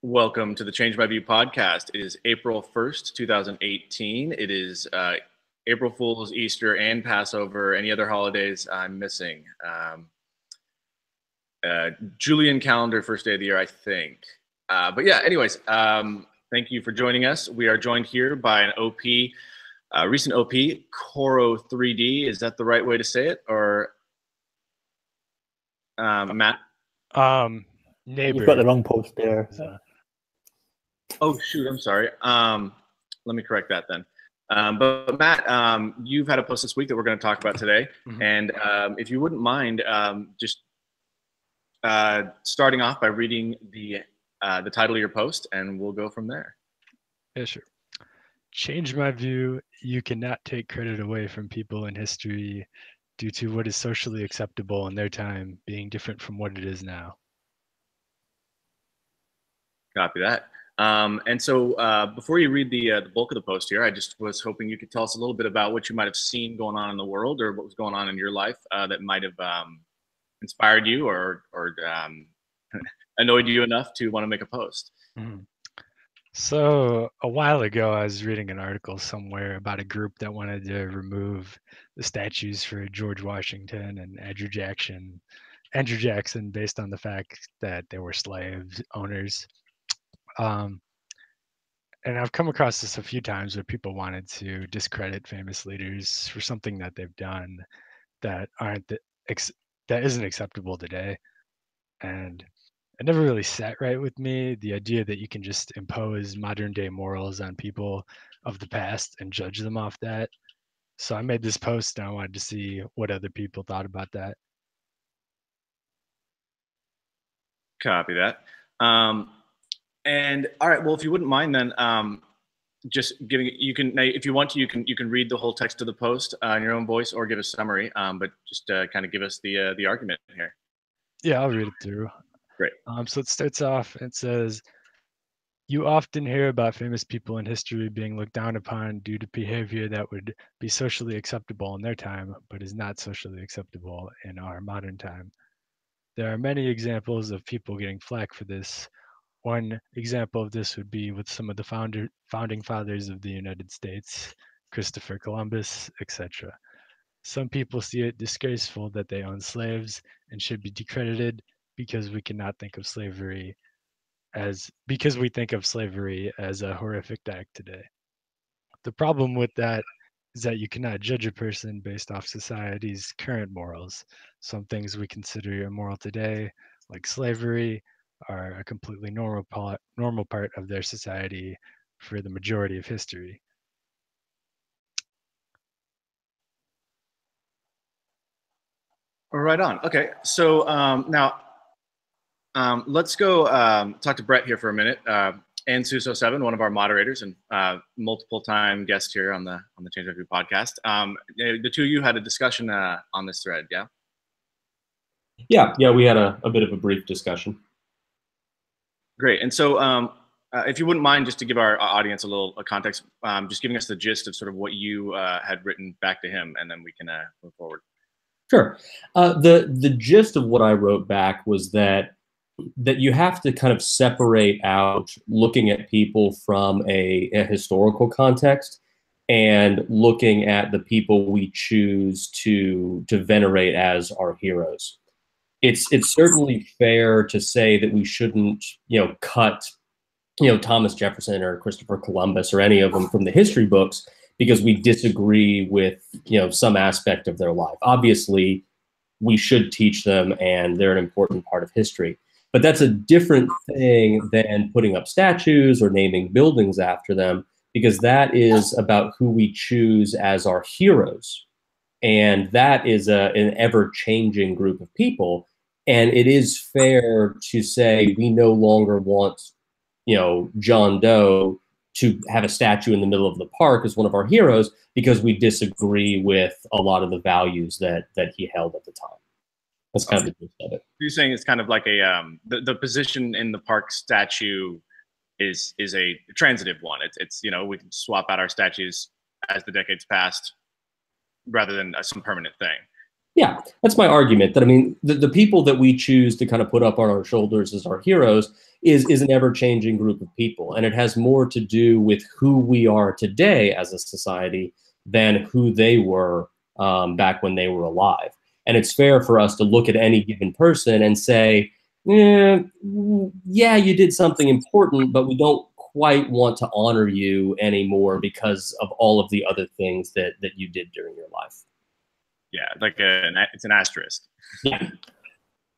Welcome to the Change My View podcast. It is April 1st, 2018. It is April Fool's, Easter, and Passover. Any other holidays I'm missing? Julian calendar, first day of the year, I think. But yeah, anyways, thank you for joining us. We are joined here by an OP, recent OP, Coro 3D. Is that the right way to say it? Or Matt? Neighbor. You've got the wrong post there. So. Oh, shoot, I'm sorry. Let me correct that then. But Matt, you've had a post this week that we're going to talk about today. Mm-hmm. And if you wouldn't mind just starting off by reading the title of your post, and we'll go from there. Yeah, sure. Change my view. You cannot take credit away from people in history due to what is socially acceptable in their time being different from what it is now. Copy that. And so before you read the bulk of the post here, I just was hoping you could tell us a little bit about what you might have seen going on in the world, or what was going on in your life that might have inspired you or annoyed you enough to want to make a post. Mm-hmm. So a while ago, I was reading an article somewhere about a group that wanted to remove the statues for George Washington and Andrew Jackson based on the fact that they were slave owners. And I've come across this a few times where people wanted to discredit famous leaders for something that they've done that isn't acceptable today. And it never really sat right with me, the idea that you can just impose modern day morals on people of the past and judge them off that. So I made this post and I wanted to see what other people thought about that. Copy that. And all right, well, if you wouldn't mind, then just giving if you want to, you can read the whole text of the post in your own voice, or give a summary. But just kind of give us the argument here. Yeah, I'll read it through. Great. So it starts off. It says, "You often hear about famous people in history being looked down upon due to behavior that would be socially acceptable in their time, but is not socially acceptable in our modern time. There are many examples of people getting flack for this. One example of this would be with some of the founding fathers of the United States, Christopher Columbus, etc. Some people see it disgraceful that they own slaves and should be decredited because we think of slavery as a horrific act today. The problem with that is that you cannot judge a person based off society's current morals. Some things we consider immoral today, like slavery, are a completely normal part of their society for the majority of history." Right on. Okay, so now let's go talk to Brett here for a minute. And Suso7, one of our moderators and multiple-time guest here on the Change My View podcast. The two of you had a discussion on this thread, yeah? Yeah, we had a bit of a brief discussion. Great. And so if you wouldn't mind, just to give our audience a little context, just giving us the gist of sort of what you had written back to him, and then we can move forward. Sure. The gist of what I wrote back was that you have to kind of separate out looking at people from a historical context and looking at the people we choose to venerate as our heroes. It's certainly fair to say that we shouldn't, cut, Thomas Jefferson or Christopher Columbus or any of them from the history books because we disagree with, some aspect of their life. Obviously, we should teach them and they're an important part of history. But that's a different thing than putting up statues or naming buildings after them, because that is about who we choose as our heroes. And that is an ever-changing group of people. And it is fair to say we no longer want, John Doe to have a statue in the middle of the park as one of our heroes because we disagree with a lot of the values that he held at the time. That's kind of the gist of it. You're saying it's kind of like the position in the park statue is a transitive one. It's we can swap out our statues as the decades passed rather than some permanent thing. Yeah, that's my argument. That I mean, the people that we choose to kind of put up on our shoulders as our heroes is an ever-changing group of people, and it has more to do with who we are today as a society than who they were back when they were alive. And it's fair for us to look at any given person and say, yeah, you did something important, but we don't quite want to honor you anymore because of all of the other things that you did during your life. Yeah, like it's an asterisk. Yeah.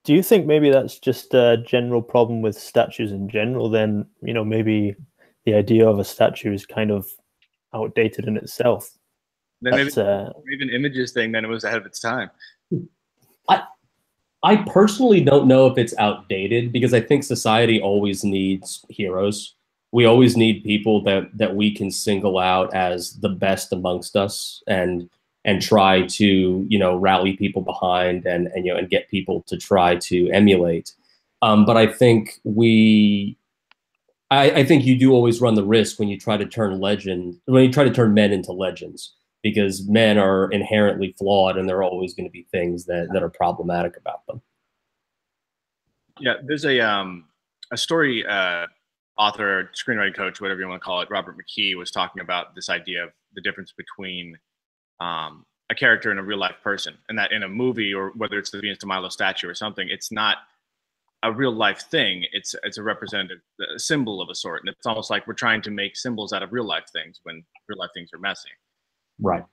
Do you think maybe that's just a general problem with statues in general? Then, you know, maybe the idea of a statue is kind of outdated in itself. Then maybe an images thing. Then it was ahead of its time. I personally don't know if it's outdated because I think society always needs heroes. We always need people that we can single out as the best amongst us and try to, you know, rally people behind and you know, and get people to try to emulate. But I think I think you do always run the risk when you try to turn men into legends, because men are inherently flawed and there are always going to be things that are problematic about them. Yeah, there's a story author, screenwriting coach, whatever you want to call it, Robert McKee, was talking about this idea of the difference between a character and a real life person, and that in a movie, or whether it's the Venus de Milo statue or something, it's not a real life thing. It's a representative symbol of a sort, and it's almost like we're trying to make symbols out of real life things when real life things are messy. Right.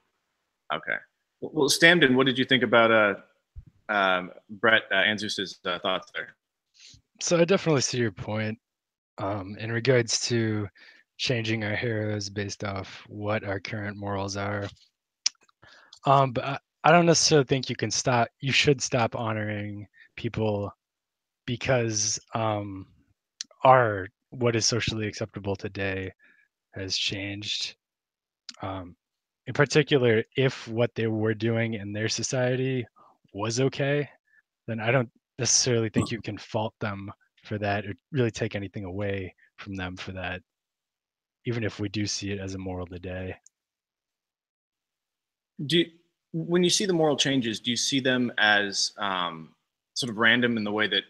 Okay. Well, Stamden, what did you think about Brett Anzus's thoughts there? So I definitely see your point in regards to changing our heroes based off what our current morals are. But I don't necessarily think you should stop honoring people because what is socially acceptable today has changed. In particular, if what they were doing in their society was okay, then I don't necessarily think you can fault them for that or really take anything away from them for that, even if we do see it as a moral today. When you see the moral changes, do you see them as sort of random in the way that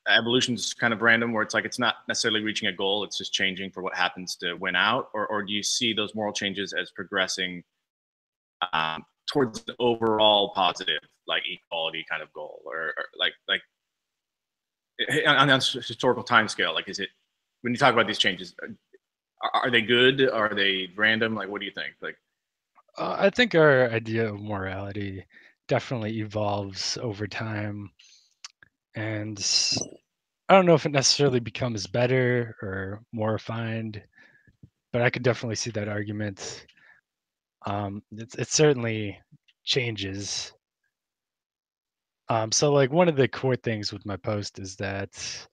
evolution is kind of random, where it's like it's not necessarily reaching a goal, it's just changing for what happens to win out? Or do you see those moral changes as progressing towards the overall positive, like equality kind of goal, or like on a historical time scale? Like, is it, when you talk about these changes, are they good? Are they random? Like, what do you think? Like, I think our idea of morality definitely evolves over time, and I don't know if it necessarily becomes better or more refined, but I could definitely see that argument. It certainly changes. So like one of the core things with my post is that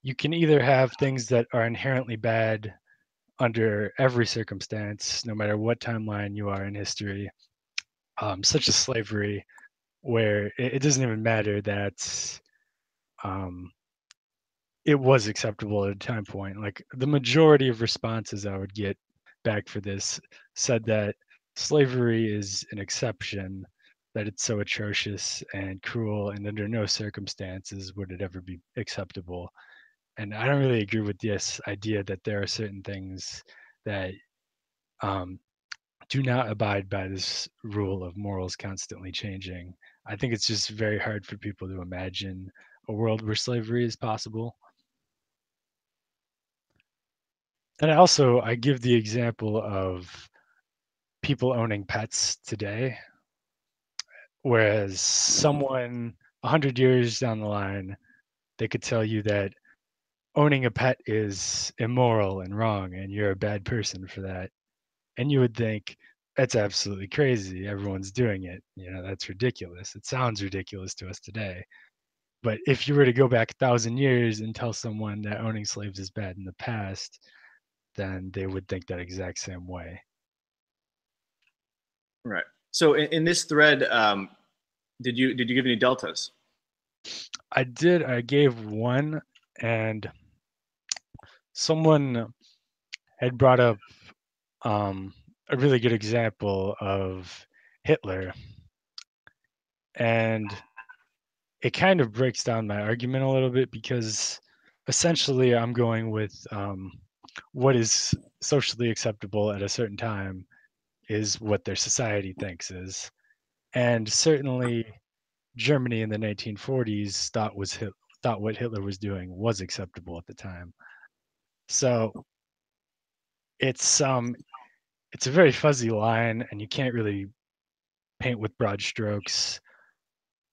you can either have things that are inherently bad under every circumstance, no matter what timeline you are in history, such as slavery, where it doesn't even matter that it was acceptable at a time point. Like the majority of responses I would get back for this said that slavery is an exception, that it's so atrocious and cruel, and under no circumstances would it ever be acceptable. And I don't really agree with this idea that there are certain things that do not abide by this rule of morals constantly changing. I think it's just very hard for people to imagine a world where slavery is possible. And I give the example of people owning pets today, whereas someone 100 years down the line, they could tell you that owning a pet is immoral and wrong and you're a bad person for that. And you would think, that's absolutely crazy. Everyone's doing it. You know, that's ridiculous. It sounds ridiculous to us today. But if you were to go back 1,000 years and tell someone that owning slaves is bad in the past, then they would think that exact same way. right. So in this thread, did you give any deltas? I did. I gave one, and someone had brought up a really good example of Hitler. And it kind of breaks down my argument a little bit, because essentially I'm going with what is socially acceptable at a certain time is what their society thinks is. And certainly Germany in the 1940s thought what Hitler was doing was acceptable at the time. So it's a very fuzzy line, and you can't really paint with broad strokes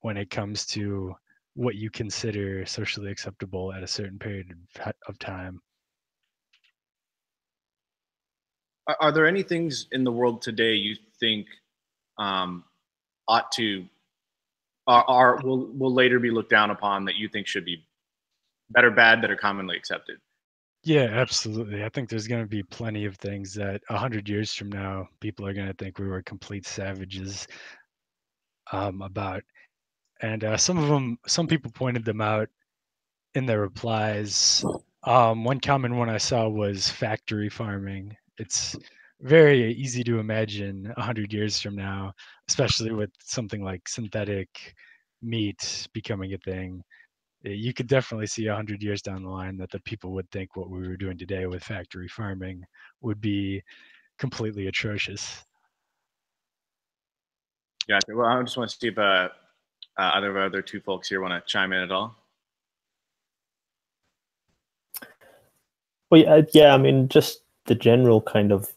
when it comes to what you consider socially acceptable at a certain period of time. Are there any things in the world today you think ought to will later be looked down upon that you think should be better, bad, that are commonly accepted? Yeah, absolutely. I think there's going to be plenty of things that 100 years from now, people are going to think we were complete savages about. And some people pointed them out in their replies. One common one I saw was factory farming. It's very easy to imagine 100 years from now, especially with something like synthetic meat becoming a thing. You could definitely see 100 years down the line that the people would think what we were doing today with factory farming would be completely atrocious. Gotcha. Well, I just want to see if other two folks here want to chime in at all. Well, yeah, I mean, just the general kind of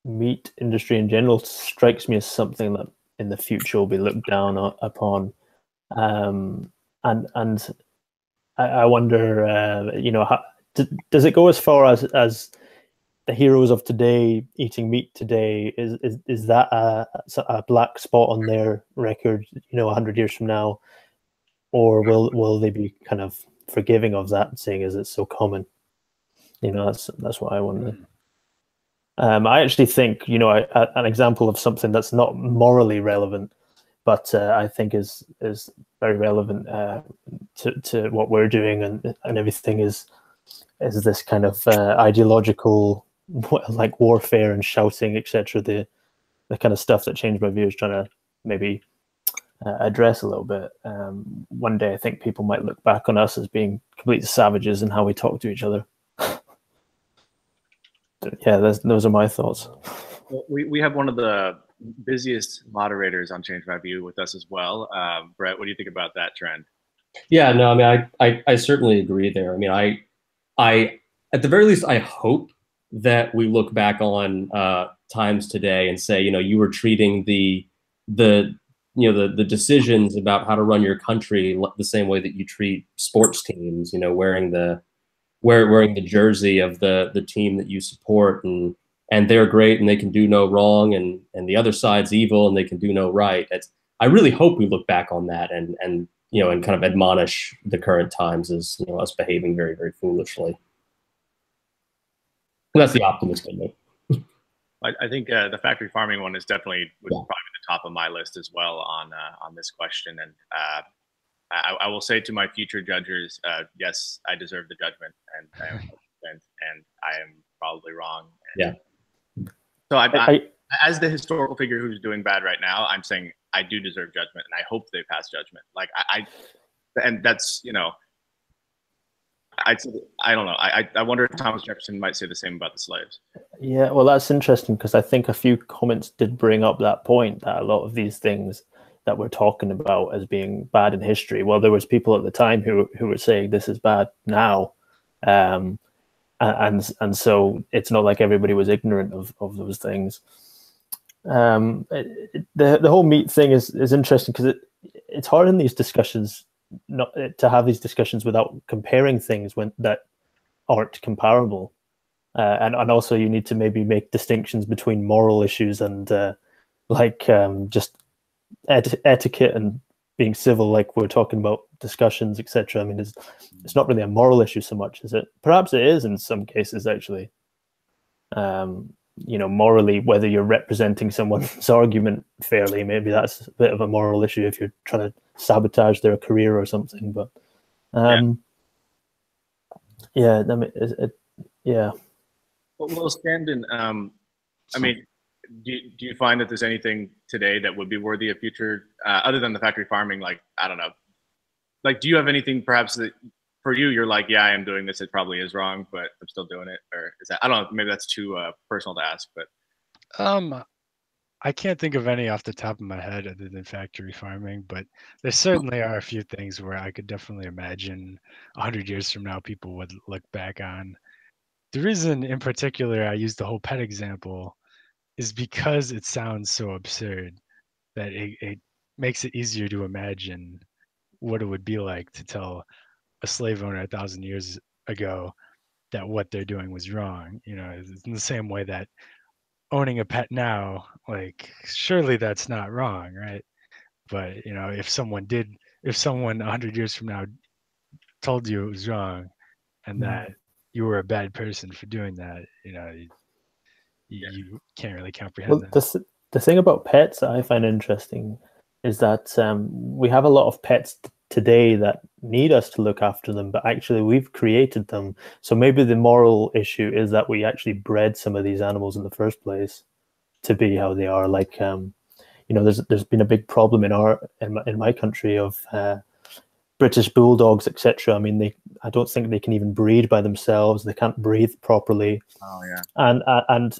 meat industry in general strikes me as something that in the future will be looked down upon. And I wonder, how, does it go as far as the heroes of today eating meat today? Is that a black spot on their record, 100 years from now, or will they be kind of forgiving of that, seeing as it's so common? That's what I wonder. I actually think, an example of something that's not morally relevant, but I think is very relevant to what we're doing and everything is this kind of ideological, like warfare and shouting, etc. The kind of stuff that Change My View is trying to maybe address a little bit. One day, I think people might look back on us as being complete savages in how we talk to each other. Yeah, those are my thoughts. Well, we have one of the busiest moderators on Change My View with us as well. Brett, what do you think about that trend? Yeah, no, I mean, I certainly agree there. I mean, I at the very least, I hope that we look back on times today and say, you were treating the decisions about how to run your country the same way that you treat sports teams, wearing the jersey of the team that you support, and they're great and they can do no wrong, and the other side's evil and they can do no right. I really hope we look back on that and kind of admonish the current times as us behaving very, very foolishly. That's the optimist in me. I think the factory farming one is definitely probably the top of my list as well on this question. And I will say to my future judges, yes, I deserve the judgment, and I am probably wrong. Yeah. So as the historical figure who's doing bad right now, I'm saying I do deserve judgment, and I hope they pass judgment. Like and that's I don't know. I wonder if Thomas Jefferson might say the same about the slaves. Yeah, well, that's interesting because I think a few comments did bring up that point, that a lot of these things that we're talking about as being bad in history, well, there was people at the time who were saying this is bad now, and so it's not like everybody was ignorant of those things. The whole meat thing is interesting because it's hard in these discussions not to have these discussions without comparing things that aren't comparable, and also you need to maybe make distinctions between moral issues and just etiquette and being civil, like we're talking about discussions, etc. I mean, it's not really a moral issue so much, is it? Perhaps it is in some cases, actually. Morally, whether you're representing someone's argument fairly, maybe that's a bit of a moral issue if you're trying to sabotage their career or something. But yeah, I mean, yeah. Well, Scandon, I mean, do you find that there's anything today that would be worthy of future, other than the factory farming? Like, I don't know. Like, do you have anything perhaps that for you, you're like, yeah, I am doing this. It probably is wrong, but I'm still doing it. Or is that, I don't know, maybe that's too personal to ask, but. I can't think of any off the top of my head other than factory farming, but there certainly are a few things where I could definitely imagine 100 years from now people would look back on. The reason in particular I use the whole pet example is because it sounds so absurd that it makes it easier to imagine what it would be like to tell a slave owner 1,000 years ago that what they're doing was wrong. You know, it's in the same way that owning a pet now, like, surely that's not wrong, right? But you know, if someone 100 years from now told you it was wrong and that you were a bad person for doing that, you know, you can't really comprehend that. The thing about pets that I find interesting is that we have a lot of pets today that need us to look after them, but actually we've created them. So maybe the moral issue is that we actually bred some of these animals in the first place to be how they are. Like, you know, there's been a big problem in my country of British bulldogs, etc. I mean, I don't think they can even breed by themselves. They can't breathe properly. Oh yeah. And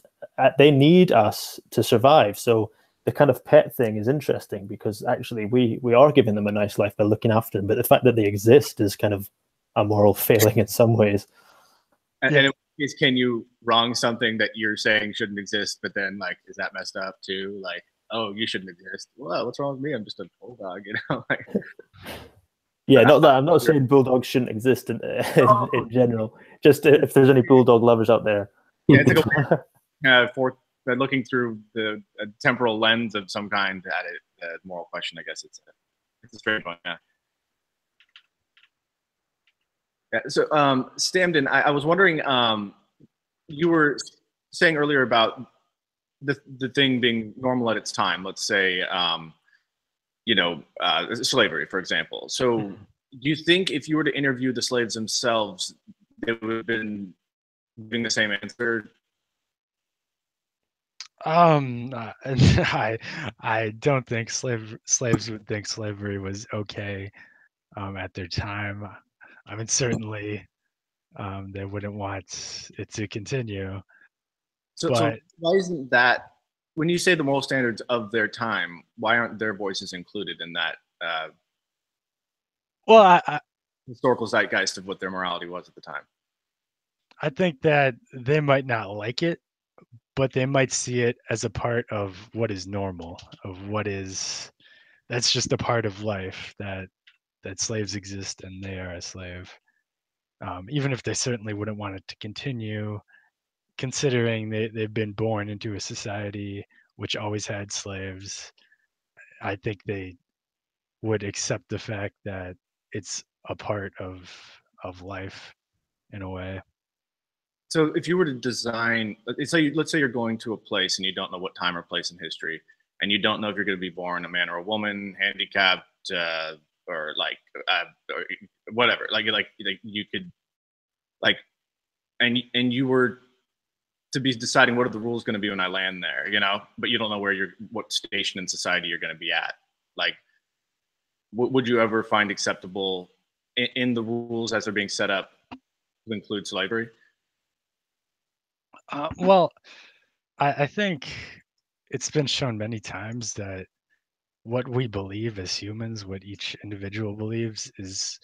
they need us to survive. So the kind of pet thing is interesting because actually we are giving them a nice life by looking after them, but the fact that they exist is kind of a moral failing in some ways. And in what case, can you wrong something that you're saying shouldn't exist, but then like, is that messed up too? Like, oh, you shouldn't exist. Well, what's wrong with me? I'm just a bulldog, you know? Like, yeah, not that I'm not saying bulldogs shouldn't exist in general. Just if there's any bulldog lovers out there. Yeah, it's like for looking through the temporal lens of some kind at it, the moral question. I guess it's a straight one. Yeah. Yeah. So, Stamden, I was wondering, you were saying earlier about the thing being normal at its time. Let's say, you know, slavery, for example. So, do you think if you were to interview the slaves themselves, they would have been giving the same answer? I don't think slaves would think slavery was okay at their time. I mean, certainly they wouldn't want it to continue. So why isn't that, when you say the moral standards of their time, why aren't their voices included in that well, historical zeitgeist of what their morality was at the time? I think that they might not like it, but they might see it as a part of what is normal, of what is, that's just a part of life, that slaves exist and they are a slave. Even if they certainly wouldn't want it to continue, considering they've been born into a society which always had slaves, I think they would accept the fact that it's a part of life in a way. So if you were to design, let's say you're going to a place and you don't know what time or place in history, and you don't know if you're going to be born a man or a woman, handicapped, or like, or whatever. Like you could, like, and you were to be deciding what are the rules going to be when I land there, you know, but you don't know what station in society you're going to be at. Like, would you ever find acceptable in the rules as they're being set up to include slavery? Well, I think it's been shown many times that what we believe as humans, what each individual believes, is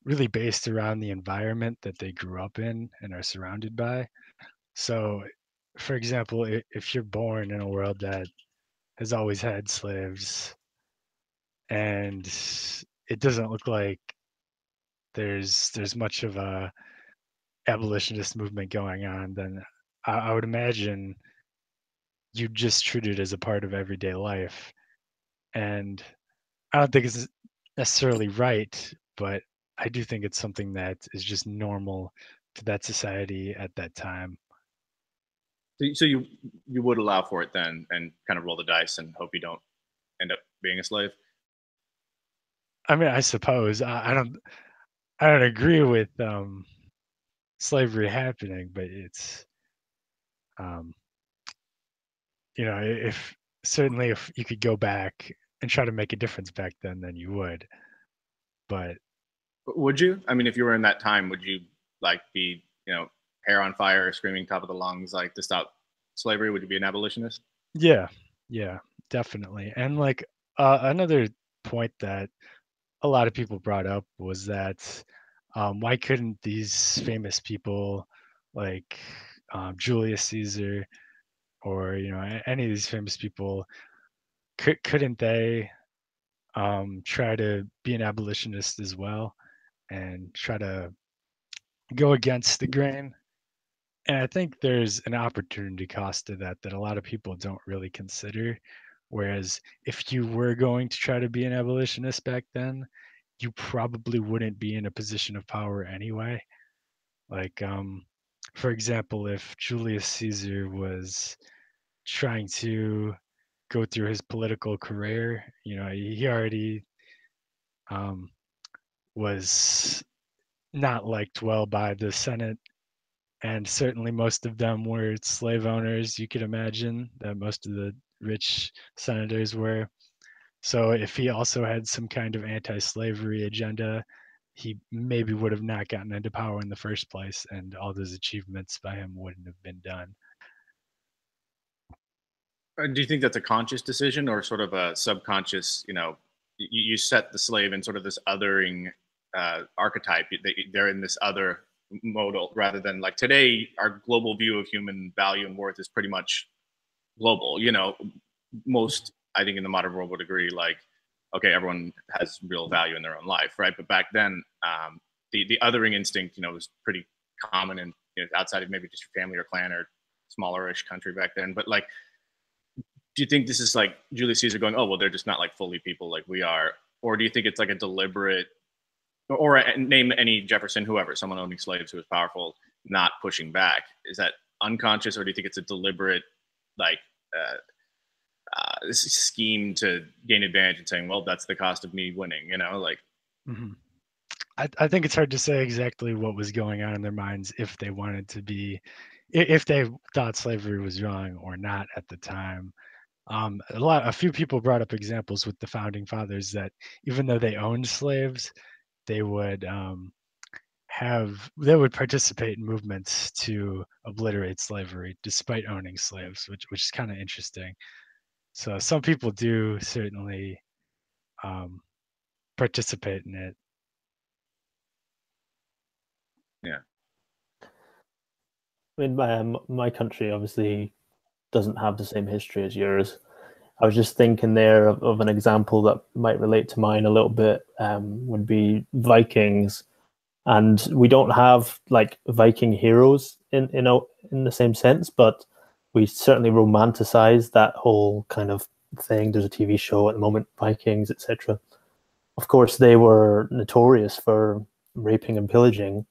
really based around the environment that they grew up in and are surrounded by. So, for example, if you're born in a world that has always had slaves and it doesn't look like there's much of a abolitionist movement going on, then I would imagine you just treat it as a part of everyday life. And I don't think it's necessarily right, but I do think it's something that is just normal to that society at that time. So you would allow for it then, and kind of roll the dice and hope you don't end up being a slave? I mean, I suppose I don't agree with slavery happening, but it's if certainly if you could go back and try to make a difference back then you would. But would you? I mean, if you were in that time, would you like be, hair on fire, screaming top of the lungs, like to stop slavery? Would you be an abolitionist? yeah, definitely. And like another point that a lot of people brought up was that why couldn't these famous people like Julius Caesar or any of these famous people couldn't they try to be an abolitionist as well and try to go against the grain? And I think there's an opportunity cost to that a lot of people don't really consider. Whereas if you were going to try to be an abolitionist back then, you probably wouldn't be in a position of power anyway. Like, for example, if Julius Caesar was trying to go through his political career, he already was not liked well by the Senate, and certainly most of them were slave owners. You could imagine that most of the rich senators were. So if he also had some kind of anti-slavery agenda, he maybe would have not gotten into power in the first place, and all those achievements by him wouldn't have been done. Do you think that's a conscious decision or sort of a subconscious, you set the slave in sort of this othering archetype, that they're in this other modal, rather than like today, our global view of human value and worth is pretty much global. Most, I think, in the modern world would agree, like, okay, everyone has real value in their own life, right? But back then, the othering instinct, was pretty common in outside of maybe just your family or clan or smallerish country back then. But like, do you think this is like Julius Caesar going, oh, well, they're just not like fully people like we are? Or do you think it's like a deliberate, or name any Jefferson, whoever, someone owning slaves who was powerful, not pushing back? Is that unconscious, or do you think it's a deliberate, like, this scheme to gain advantage and saying, well, that's the cost of me winning, like? Mm-hmm. I think it's hard to say exactly what was going on in their minds, if they wanted to be, if they thought slavery was wrong or not at the time. A few people brought up examples with the founding fathers that even though they owned slaves, they would participate in movements to obliterate slavery despite owning slaves, which is kind of interesting. So some people do certainly participate in it. Yeah. I mean, my country obviously doesn't have the same history as yours. I was just thinking there of an example that might relate to mine a little bit, would be Vikings. And we don't have like Viking heroes in the same sense, but we certainly romanticize that whole kind of thing. There's a TV show at the moment, Vikings, etc. Of course, they were notorious for raping and pillaging,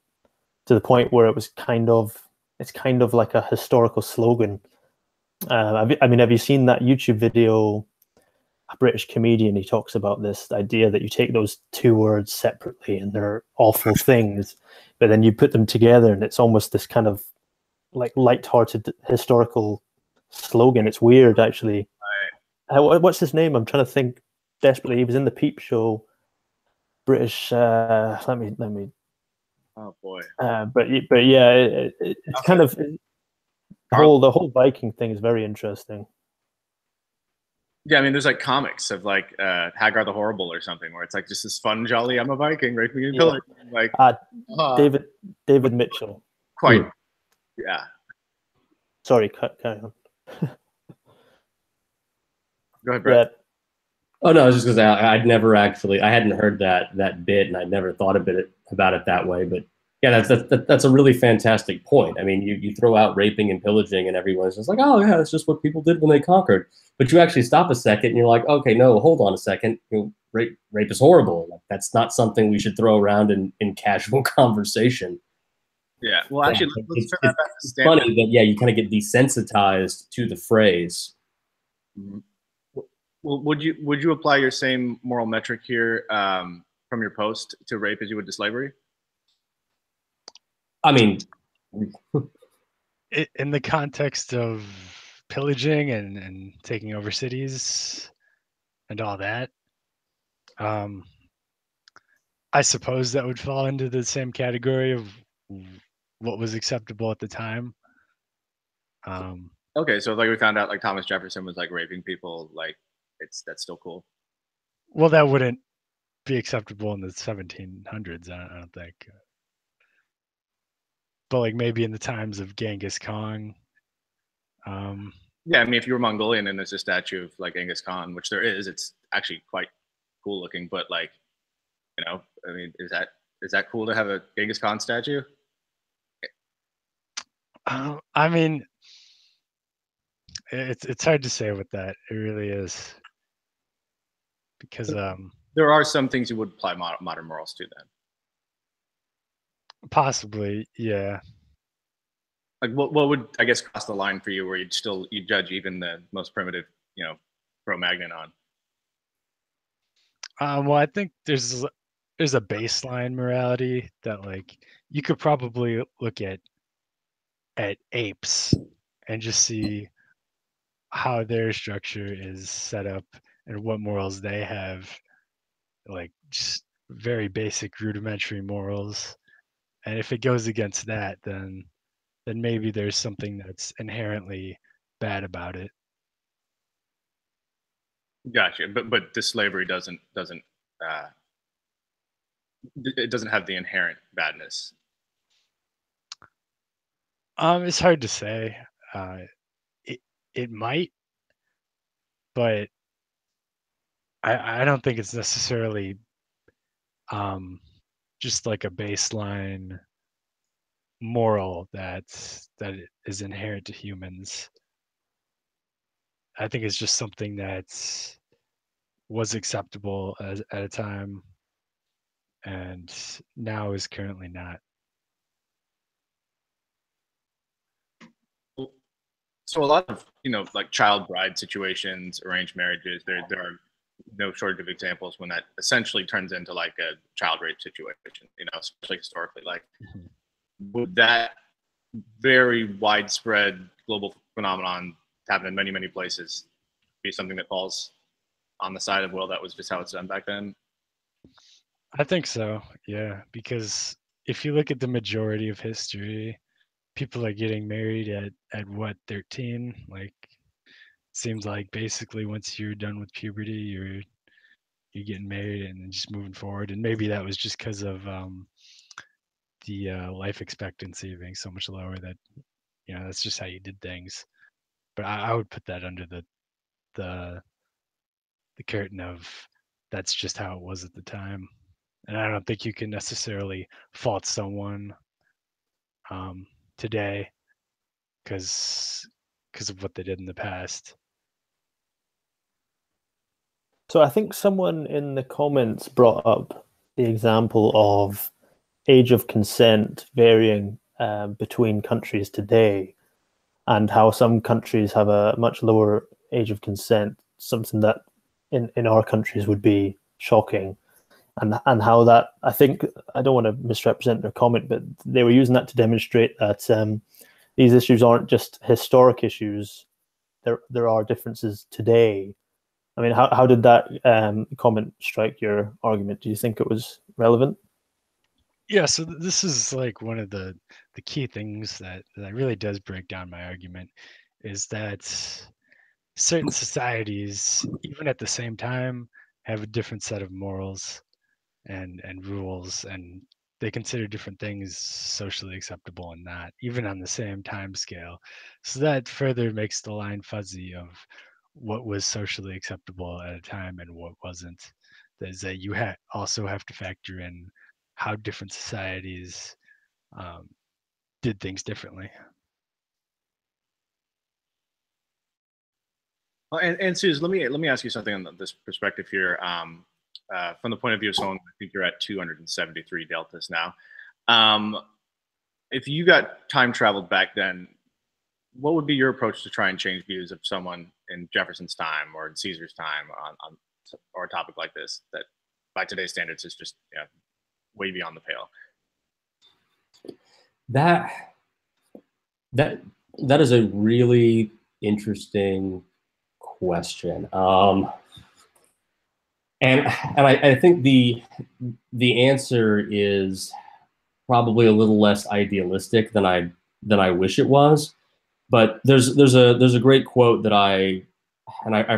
to the point where it's kind of like a historical slogan. Have you seen that YouTube video? A British comedian, he talks about this idea that you take those two words separately and they're awful things, but then you put them together and it's almost this kind of like light-hearted historical slogan. It's weird, actually. Right. What's his name? I'm trying to think desperately. He was in the Peep Show. British. Let me. Oh boy. But yeah, it's kind of the whole Viking thing is very interesting. Yeah, I mean, there's like comics of like Hagar the Horrible or something, where it's like just this fun, jolly, I'm a Viking, raping and pillaging. Like David Mitchell. Quite. Yeah. Sorry, carry on. Go ahead, Brett. Yeah. Oh no, I was just gonna say I hadn't heard that bit, and I'd never thought about it that way. But yeah, that's a really fantastic point. I mean, you throw out raping and pillaging, and everyone's just like, oh yeah, that's just what people did when they conquered. But you actually stop a second, and you're like, okay, no, hold on a second. Rape is horrible. Like, that's not something we should throw around in casual conversation. Yeah. Well, actually, let's turn that back to it's funny that you kind of get desensitized to the phrase. Mm-hmm. Well, would you apply your same moral metric here from your post to rape as you would to slavery? I mean, in the context of pillaging and taking over cities and all that. I suppose that would fall into the same category of what was acceptable at the time. Okay, so like we found out like Thomas Jefferson was like raping people, like that's still cool. Well, that wouldn't be acceptable in the 1700s, I don't think. But like maybe in the times of Genghis Khan. Yeah, I mean, if you were Mongolian and there's a statue of like Genghis Khan, which there is, it's actually quite cool looking. But like, you know, I mean, is that cool to have a Genghis Khan statue? I mean, it's hard to say with that. It really is, because there are some things you would apply modern morals to then. Possibly, yeah. Like what would, I guess, cross the line for you where you'd judge even the most primitive, you know, Cro-Magnon on? Well, I think there's a baseline morality that like you could probably look at apes and just see how their structure is set up and what morals they have, like just very basic rudimentary morals. And if it goes against that, then maybe there's something that's inherently bad about it. Gotcha. But the slavery doesn't it doesn't have the inherent badness. It's hard to say. It might, but I don't think it's necessarily just like a baseline moral that is inherent to humans. I think it's just something that was acceptable at a time and now is currently not. So a lot of, you know, like child bride situations, arranged marriages, there are no shortage of examples when that essentially turns into like a child rape situation, you know, especially historically. Like, would that very widespread global phenomenon happen in many, many places be something that falls on the side of, well, that was just how it's done back then? I think so, yeah, because if you look at the majority of history, people are getting married at what, 13? Like, seems like basically once you're done with puberty, you're getting married and then just moving forward. And maybe that was just because of the life expectancy being so much lower that, you know, that's just how you did things. But I would put that under the curtain of that's just how it was at the time. And I don't think you can necessarily fault someone today because of what they did in the past. So I think someone in the comments brought up the example of age of consent varying between countries today, and how some countries have a much lower age of consent, something that in our countries would be shocking. And how that, I think, I don't want to misrepresent their comment, but they were using that to demonstrate that these issues aren't just historic issues. There are differences today. I mean, how did that comment strike your argument? Do you think it was relevant? Yeah, so this is like one of the key things that really does break down my argument, is that certain societies, even at the same time, have a different set of morals and rules, and they consider different things socially acceptable and not, even on the same time scale. So that further makes the line fuzzy of what was socially acceptable at a time and what wasn't. Is that you also have to factor in how different societies did things differently. Well, and Suze, let me ask you something on this perspective here. From the point of view of someone, I think you're at 273 deltas now. If you got time traveled back then, what would be your approach to try and change views of someone in Jefferson's time or in Caesar's time on or a topic like this that by today's standards is just, you know, way beyond the pale? That is a really interesting question. And I think the answer is probably a little less idealistic than I wish it was. But there's a great quote that I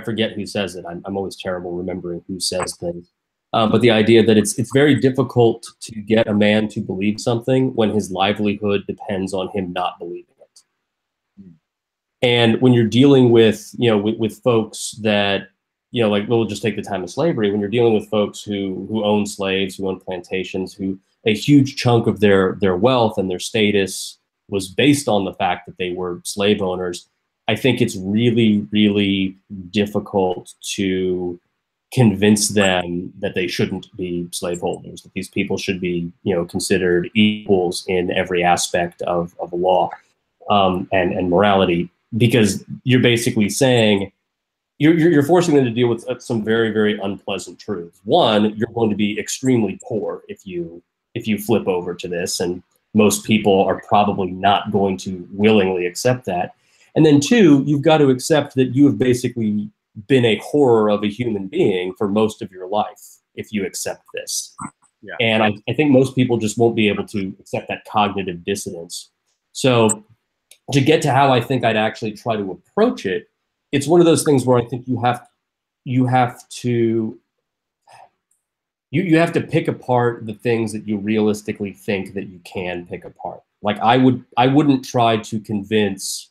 forget who says it. I'm always terrible remembering who says things. But the idea that it's very difficult to get a man to believe something when his livelihood depends on him not believing it. And when you're dealing with, with folks that, like, we'll just take the time of slavery, when you're dealing with folks who own slaves, who own plantations, who a huge chunk of their wealth and their status was based on the fact that they were slave owners, I think it's really, really difficult to convince them that they shouldn't be slaveholders, that these people should be, considered equals in every aspect of the law and morality, because you're basically saying, you're forcing them to deal with some very, very unpleasant truths. One, you're going to be extremely poor if you flip over to this, and most people are probably not going to willingly accept that. And then two, you've got to accept that you have basically been a horror of a human being for most of your life if you accept this. Yeah. And I think most people just won't be able to accept that cognitive dissonance. So to get to how I think I'd actually try to approach it, it's one of those things where I think you have to pick apart the things that you realistically think that you can pick apart. Like I wouldn't try to convince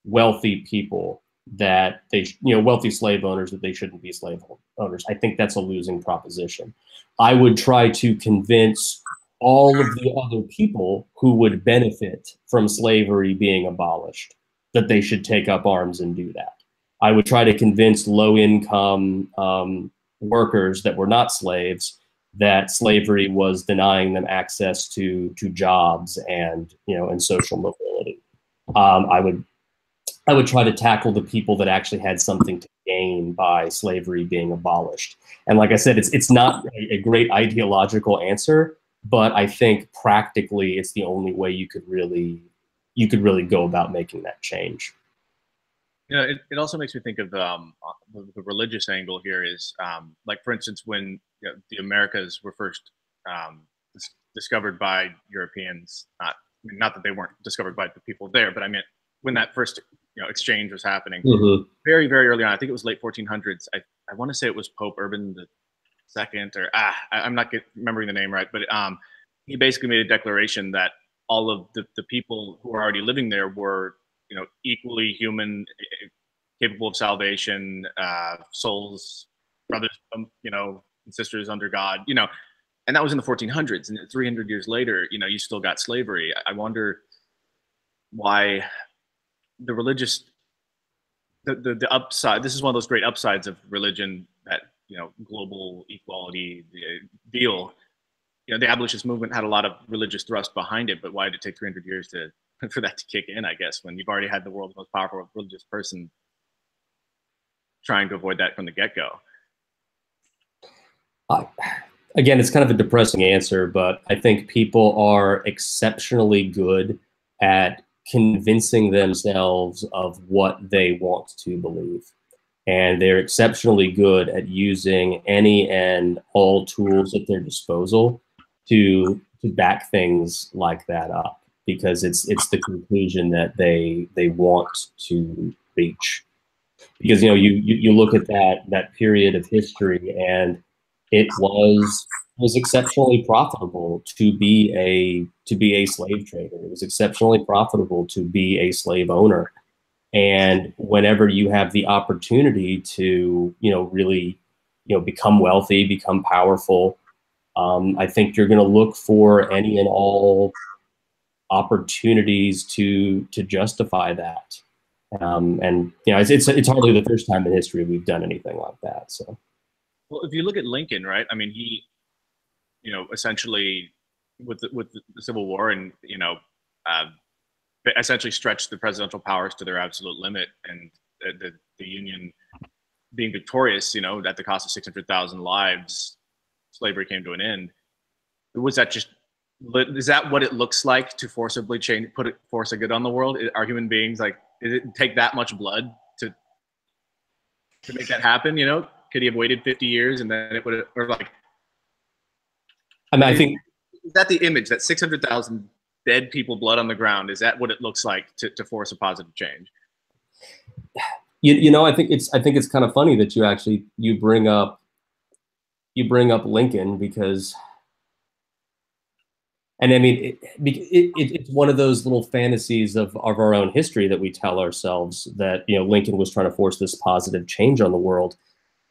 wealthy people that wealthy slave owners that they shouldn't be slave owners. I think that's a losing proposition. I would try to convince all of the other people who would benefit from slavery being abolished that they should take up arms and do that. I would try to convince low-income workers that were not slaves that slavery was denying them access to jobs and social mobility. I would try to tackle the people that actually had something to gain by slavery being abolished. And like I said, it's not a great ideological answer, but I think practically it's the only way you could really go about making that change. It also makes me think of the religious angle here is like, for instance, when the Americas were first discovered by Europeans, not that they weren't discovered by the people there, but I meant when that first exchange was happening, very, very early on. I think it was late 1400s. I want to say it was Pope Urban II, or I'm not remembering the name right, but he basically made a declaration that all of the people who were already living there were equally human, capable of salvation, souls, brothers, and sisters under God, and that was in the 1400s. And 300 years later, you still got slavery. I wonder why the upside. This is one of those great upsides of religion, that global equality deal. The abolitionist movement had a lot of religious thrust behind it, but why did it take 300 years for that to kick in, I guess, when you've already had the world's most powerful religious person trying to avoid that from the get-go? Again, it's kind of a depressing answer, but I think people are exceptionally good at convincing themselves of what they want to believe. And they're exceptionally good at using any and all tools at their disposal to back things like that up, because it's the conclusion that they want to reach. Because you look at that period of history, and it was exceptionally profitable to be a slave trader. It was exceptionally profitable to be a slave owner. And whenever you have the opportunity to really become wealthy, become powerful, I think you're going to look for any and all opportunities to justify that. And it's hardly the first time in history we've done anything like that. So, well, if you look at Lincoln, right? I mean, he, essentially with the Civil War, and essentially stretched the presidential powers to their absolute limit, and the Union being victorious, at the cost of 600,000 lives, slavery came to an end. Was that just But is that what it looks like to forcibly force a good on the world? Are human beings like, did it take that much blood to make that happen? You know, could he have waited 50 years and then it would, or like, I mean, I think, is that the image, that 600,000 dead people, blood on the ground? Is that what it looks like to force a positive change? you know, I think it's kind of funny that you bring up Lincoln, because, and I mean, it's one of those little fantasies of our own history that we tell ourselves, that, you know, Lincoln was trying to force this positive change on the world.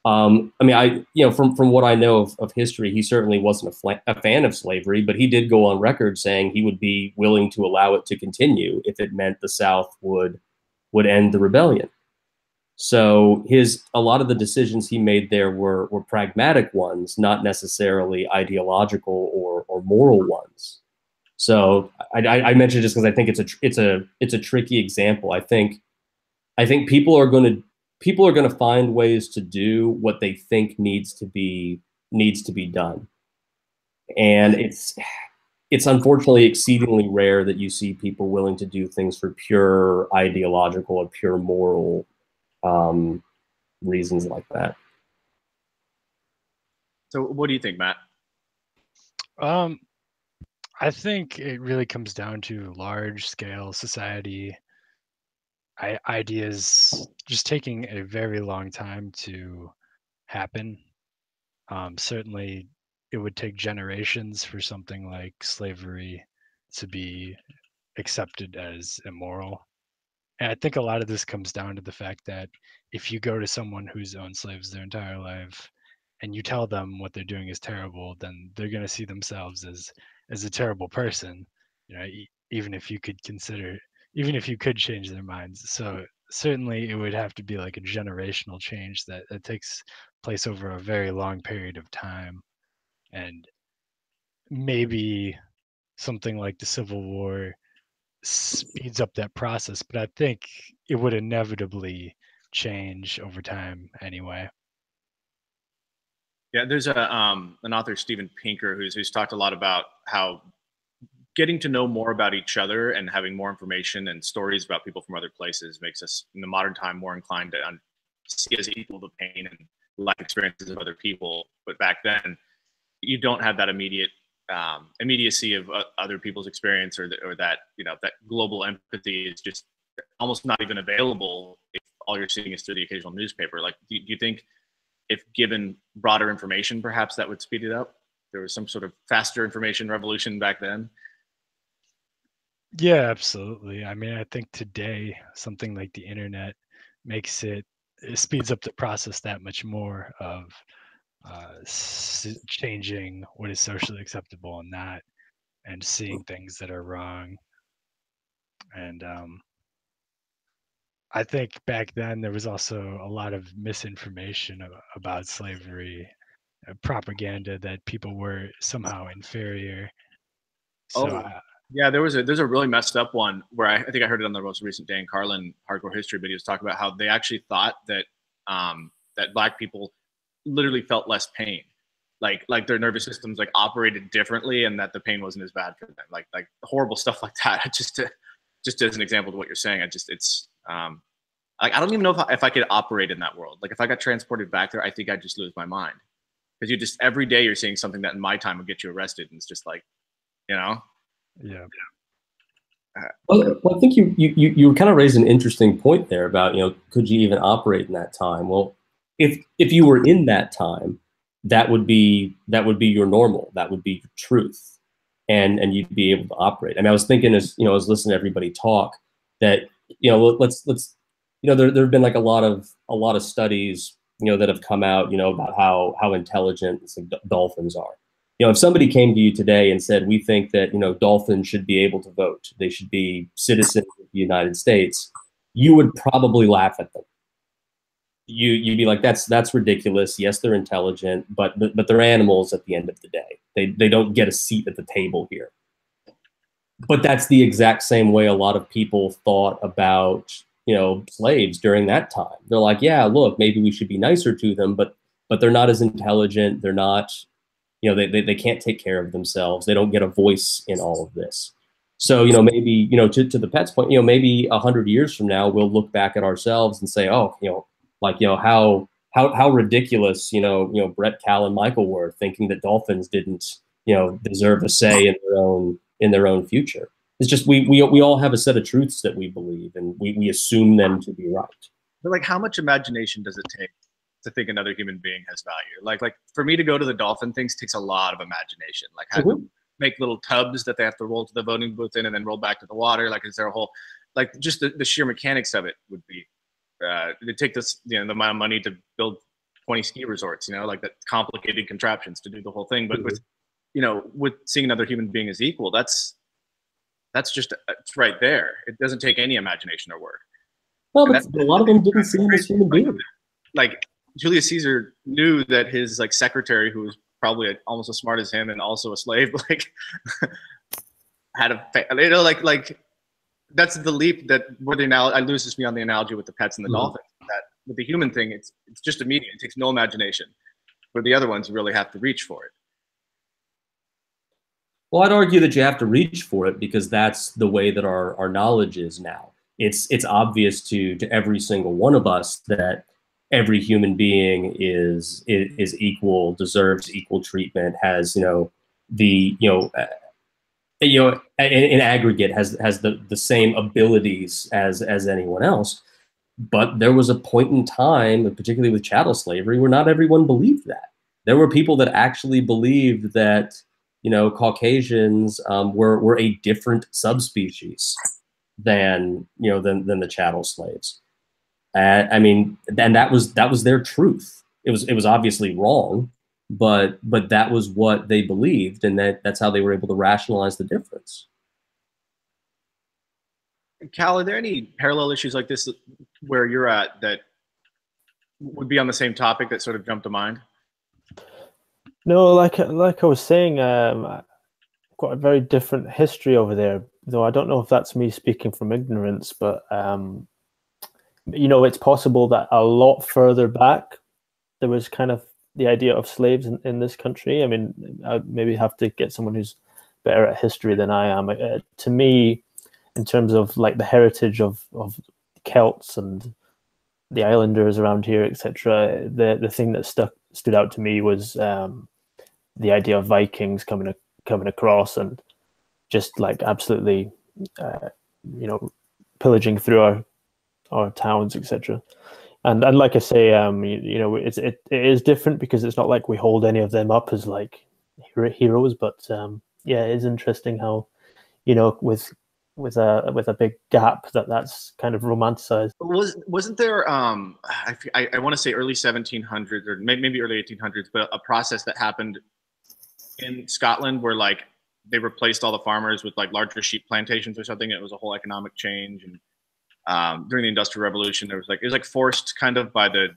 I mean, you know, from what I know of history, he certainly wasn't a fan of slavery, but he did go on record saying he would be willing to allow it to continue if it meant the South would end the rebellion. So a lot of the decisions he made there were pragmatic ones, not necessarily ideological or moral ones. So I mentioned just because I think it's a tricky example. I think people are going to find ways to do what they think needs to be done, and it's unfortunately exceedingly rare that you see people willing to do things for pure ideological or pure moral reasons like that. So what do you think, Matt? I think it really comes down to large scale society ideas just taking a very long time to happen. Certainly it would take generations for something like slavery to be accepted as immoral. And I think a lot of this comes down to the fact that if you go to someone who's owned slaves their entire life and you tell them what they're doing is terrible, then they're going to see themselves as a terrible person, you know, even if you could change their minds. So certainly it would have to be like a generational change that takes place over a very long period of time. And maybe something like the Civil War speeds up that process, but I think it would inevitably change over time anyway. Yeah, there's an author, Steven Pinker, who's talked a lot about how getting to know more about each other and having more information and stories about people from other places makes us in the modern time more inclined to see as equal the pain and life experiences of other people. But back then, you don't have that immediacy of other people's experience, or that, you know, that global empathy is just almost not even available if all you're seeing is through the occasional newspaper. Like, do you think if given broader information, perhaps that would speed it up? There was some sort of faster information revolution back then. Yeah, absolutely. I mean, I think today something like the internet it speeds up the process that much more of changing what is socially acceptable and not, and seeing things that are wrong. And I think back then there was also a lot of misinformation about slavery, propaganda that people were somehow inferior. So yeah, there's a really messed up one where I think I heard it on the most recent Dan Carlin Hardcore History, but he was talking about how they actually thought that that Black people literally felt less pain, like their nervous systems like operated differently, and that the pain wasn't as bad for them, like horrible stuff like that. Just as an example of what you're saying, it's like, I don't even know if I could operate in that world. Like, if I got transported back there, I think I'd just lose my mind, because you just every day you're seeing something that in my time would get you arrested, and it's just like, you know. Yeah. Well, I think you kind of raised an interesting point there about, you know, could you even operate in that time? Well, if you were in that time, that would be your normal, that would be your truth, and you'd be able to operate. I mean, I was thinking, as you know, I was listening to everybody talk, that, you know, let's you know, there have been like a lot of studies, you know, that have come out, you know, about how intelligent dolphins are. You know, if somebody came to you today and said, we think that, you know, dolphins should be able to vote, they should be citizens of the United States, you would probably laugh at them. You'd be like, that's ridiculous. Yes, they're intelligent, but they're animals at the end of the day. They don't get a seat at the table here. But that's the exact same way a lot of people thought about, you know, slaves during that time. They're like, yeah, look, maybe we should be nicer to them, but they're not as intelligent. They're not they can't take care of themselves. They don't get a voice in all of this. So, maybe, to the pet's point, maybe 100 years from now, we'll look back at ourselves and say, oh, how ridiculous, Brett, Cal, and Michael were, thinking that dolphins didn't, deserve a say in their own future. It's just we all have a set of truths that we believe, and we assume them to be right. But like, how much imagination does it take to think another human being has value? Like for me to go to the dolphin things takes a lot of imagination. Like how to make little tubs that they have to roll to the voting booth in and then roll back to the water. Like, is there a whole, like just the sheer mechanics of it would be, it'd take this, the amount of money to build 20 ski resorts, like that complicated contraptions to do the whole thing. But with, with seeing another human being as equal, that's just, it's right there. It doesn't take any imagination or work. Well, but a lot of them didn't see him as human being. Like Julius Caesar knew that his secretary, who was probably almost as smart as him and also a slave, had a, like that's the leap that I loses me on the analogy with the pets and the dolphins. That with the human thing, it's just immediate. It takes no imagination. For the other ones, you really have to reach for it. Well, I'd argue that you have to reach for it because that's the way that our knowledge is now. It's obvious to every single one of us that every human being is equal, deserves equal treatment, has in aggregate has the same abilities as anyone else. But there was a point in time, particularly with chattel slavery, where not everyone believed that. There were people that actually believed that Caucasians were a different subspecies than the chattel slaves. And that was their truth. It was obviously wrong, but that was what they believed, and that's how they were able to rationalize the difference. Cal, are there any parallel issues like this where you're at that would be on the same topic that sort of jumped to mind? No, like I was saying, I've got a very different history over there, though I don't know if that's me speaking from ignorance, but it's possible that a lot further back there was kind of the idea of slaves in this country. I mean, I'd maybe have to get someone who's better at history than I am. To me, in terms of like the heritage of Celts and the islanders around here, etc., the thing that stood out to me was the idea of Vikings coming across and just like absolutely, pillaging through our towns, etc. And like I say, it is different because it's not like we hold any of them up as like heroes, but yeah, it is interesting how with a big gap that's kind of romanticized. Wasn't there I want to say early 1700s or maybe early 1800s, but a process that happened in Scotland where like they replaced all the farmers with like larger sheep plantations or something. It was a whole economic change, and during the Industrial Revolution, it was forced kind of by the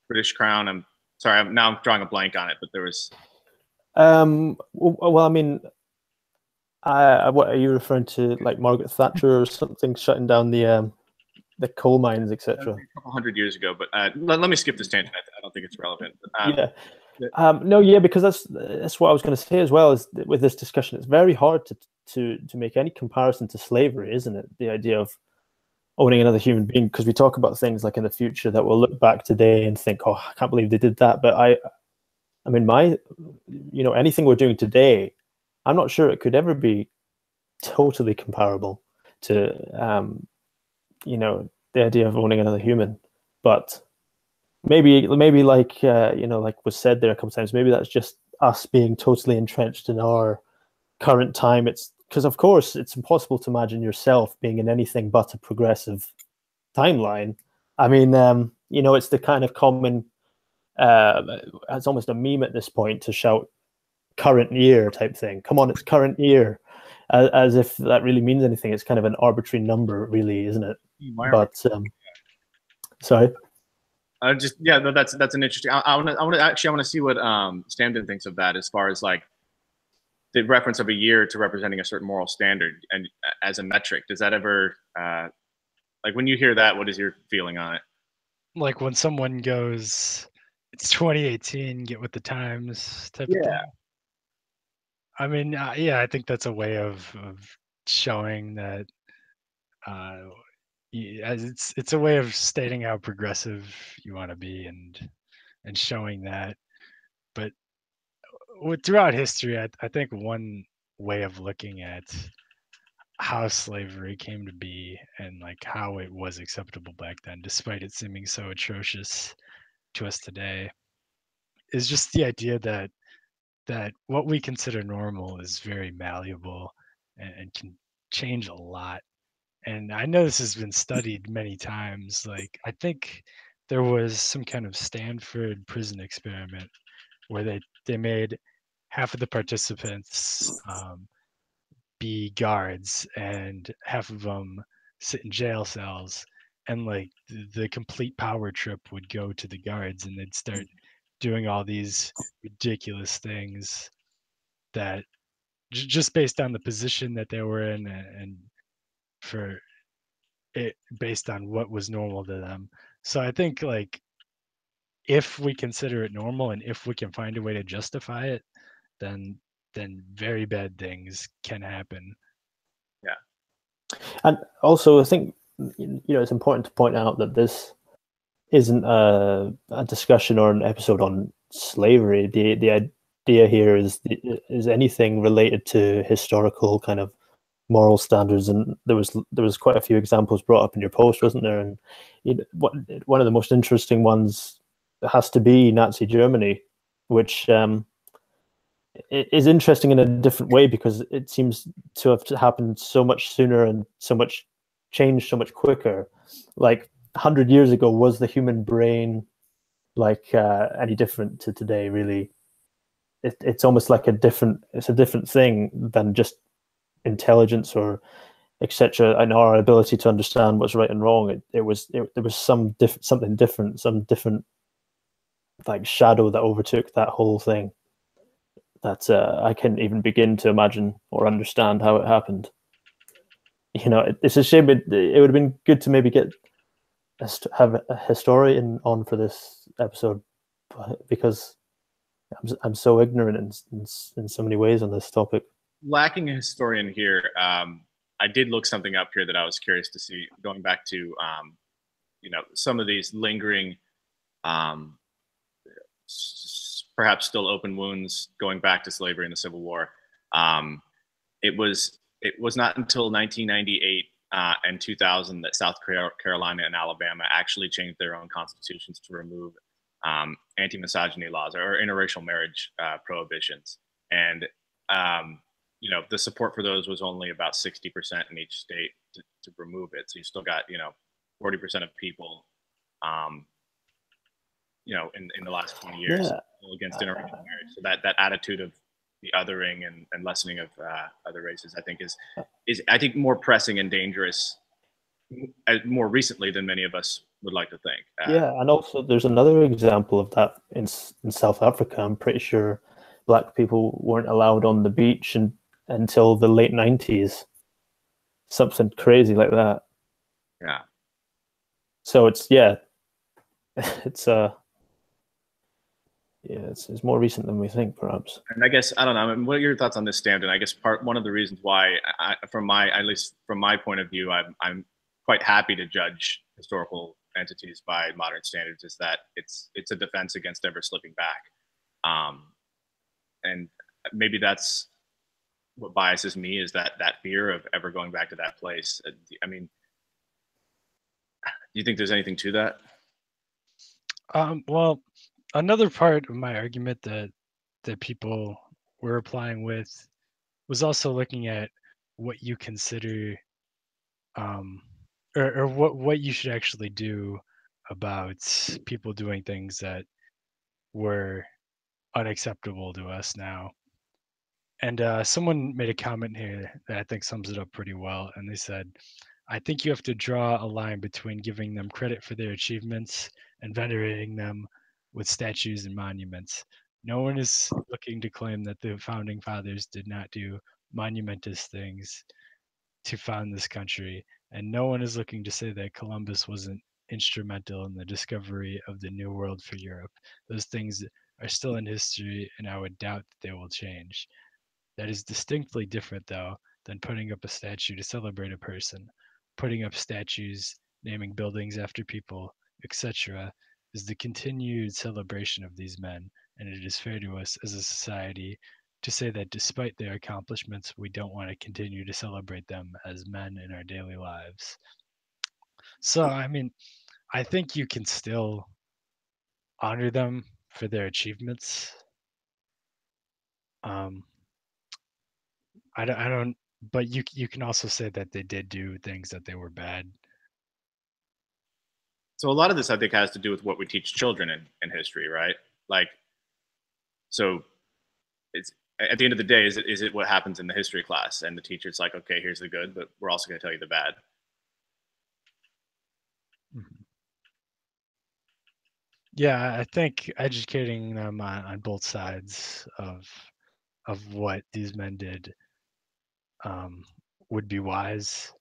British Crown. I'm sorry, I'm drawing a blank on it, but there was. Well, I mean, what are you referring to? Like Margaret Thatcher or something shutting down the coal mines, etc. A couple hundred years ago, but let me skip this tangent. I don't think it's relevant. Yeah. No, yeah, because that's what I was going to say as well. Is with this discussion, it's very hard to make any comparison to slavery, isn't it? The idea of owning another human being, because we talk about things like in the future that we'll look back today and think, oh, I can't believe they did that. But I mean, anything we're doing today, I'm not sure it could ever be totally comparable to, the idea of owning another human. But maybe like, like was said there a couple times, maybe that's just us being totally entrenched in our current time. It's because, of course, it's impossible to imagine yourself being in anything but a progressive timeline. I mean, it's the kind of common, it's almost a meme at this point to shout current year type thing. Come on, it's current year, as if that really means anything. It's kind of an arbitrary number, really, isn't it? But sorry. That's an interesting. I want to see what Stamden thinks of that as far as like the reference of a year to representing a certain moral standard and as a metric. Does that ever like when you hear that, what is your feeling on it? Like when someone goes, it's 2018, get with the times type of Yeah. thing. I mean, yeah, I think that's a way of showing that it's a way of stating how progressive you want to be and showing that. But throughout history, I think one way of looking at how slavery came to be and like how it was acceptable back then, despite it seeming so atrocious to us today, is just the idea that what we consider normal is very malleable and can change a lot. And I know this has been studied many times. Like, I think there was some kind of Stanford prison experiment where they made half of the participants be guards and half of them sit in jail cells, and like the complete power trip would go to the guards, and they'd start doing all these ridiculous things that just based on the position that they were in and for it based on what was normal to them. So I think like if we consider it normal and if we can find a way to justify it, then very bad things can happen. And also, I think it's important to point out that this isn't a discussion or an episode on slavery. The idea here is anything related to historical kind of moral standards, and there was quite a few examples brought up in your post, wasn't there? And one of the most interesting ones has to be Nazi Germany, which is interesting in a different way because it seems to have happened so much sooner and so much changed so much quicker. Like 100 years ago, was the human brain like any different to today? Really, it's almost like a different thing than just intelligence or etc. and our ability to understand what's right and wrong. There was something different, some different like shadow that overtook that whole thing that I can't even begin to imagine or understand how it happened. It's a shame. It would have been good to maybe have a historian on for this episode, because I'm so ignorant in so many ways on this topic. Lacking a historian here, I did look something up here that I was curious to see, going back to some of these lingering perhaps still open wounds going back to slavery and the Civil War. It was not until 1998 and 2000 that South Carolina and Alabama actually changed their own constitutions to remove anti-misogyny laws or interracial marriage prohibitions. And the support for those was only about 60% in each state to remove it. So you still got 40% of people in the last 20 years against interracial marriage. So that attitude of the othering and lessening of other races, I think is I think more pressing and dangerous more recently than many of us would like to think. And also there's another example of that in South Africa. I'm pretty sure black people weren't allowed on the beach until the late 90s. Something crazy like that. Yeah. So it's it's more recent than we think, perhaps. And I guess, I don't know, I mean, what are your thoughts on this, Stanton? I guess one of the reasons why, at least from my point of view, I'm quite happy to judge historical entities by modern standards, is that it's a defense against ever slipping back. And maybe that's what biases me, is that fear of ever going back to that place. I mean, do you think there's anything to that? Well, another part of my argument that people were applying with was also looking at what you consider or what you should actually do about people doing things that were unacceptable to us now. And someone made a comment here that I think sums it up pretty well. And they said, I think you have to draw a line between giving them credit for their achievements and venerating them with statues and monuments. No one is looking to claim that the founding fathers did not do monumentous things to found this country. And no one is looking to say that Columbus wasn't instrumental in the discovery of the New World for Europe. Those things are still in history, and I would doubt that they will change. That is distinctly different, though, than putting up a statue to celebrate a person. Putting up statues, naming buildings after people, etc., is the continued celebration of these men, and it is fair to us as a society to say that despite their accomplishments, we don't want to continue to celebrate them as men in our daily lives. So, I mean, I think you can still honor them for their achievements. I don't, but you can also say that they did do things that they were bad. So a lot of this, I think, has to do with what we teach children in history, right? Like, so it's at the end of the day, is it what happens in the history class, and the teacher's like, okay, here's the good, but we're also going to tell you the bad. Mm-hmm. Yeah, I think educating them on both sides of what these men did would be wise,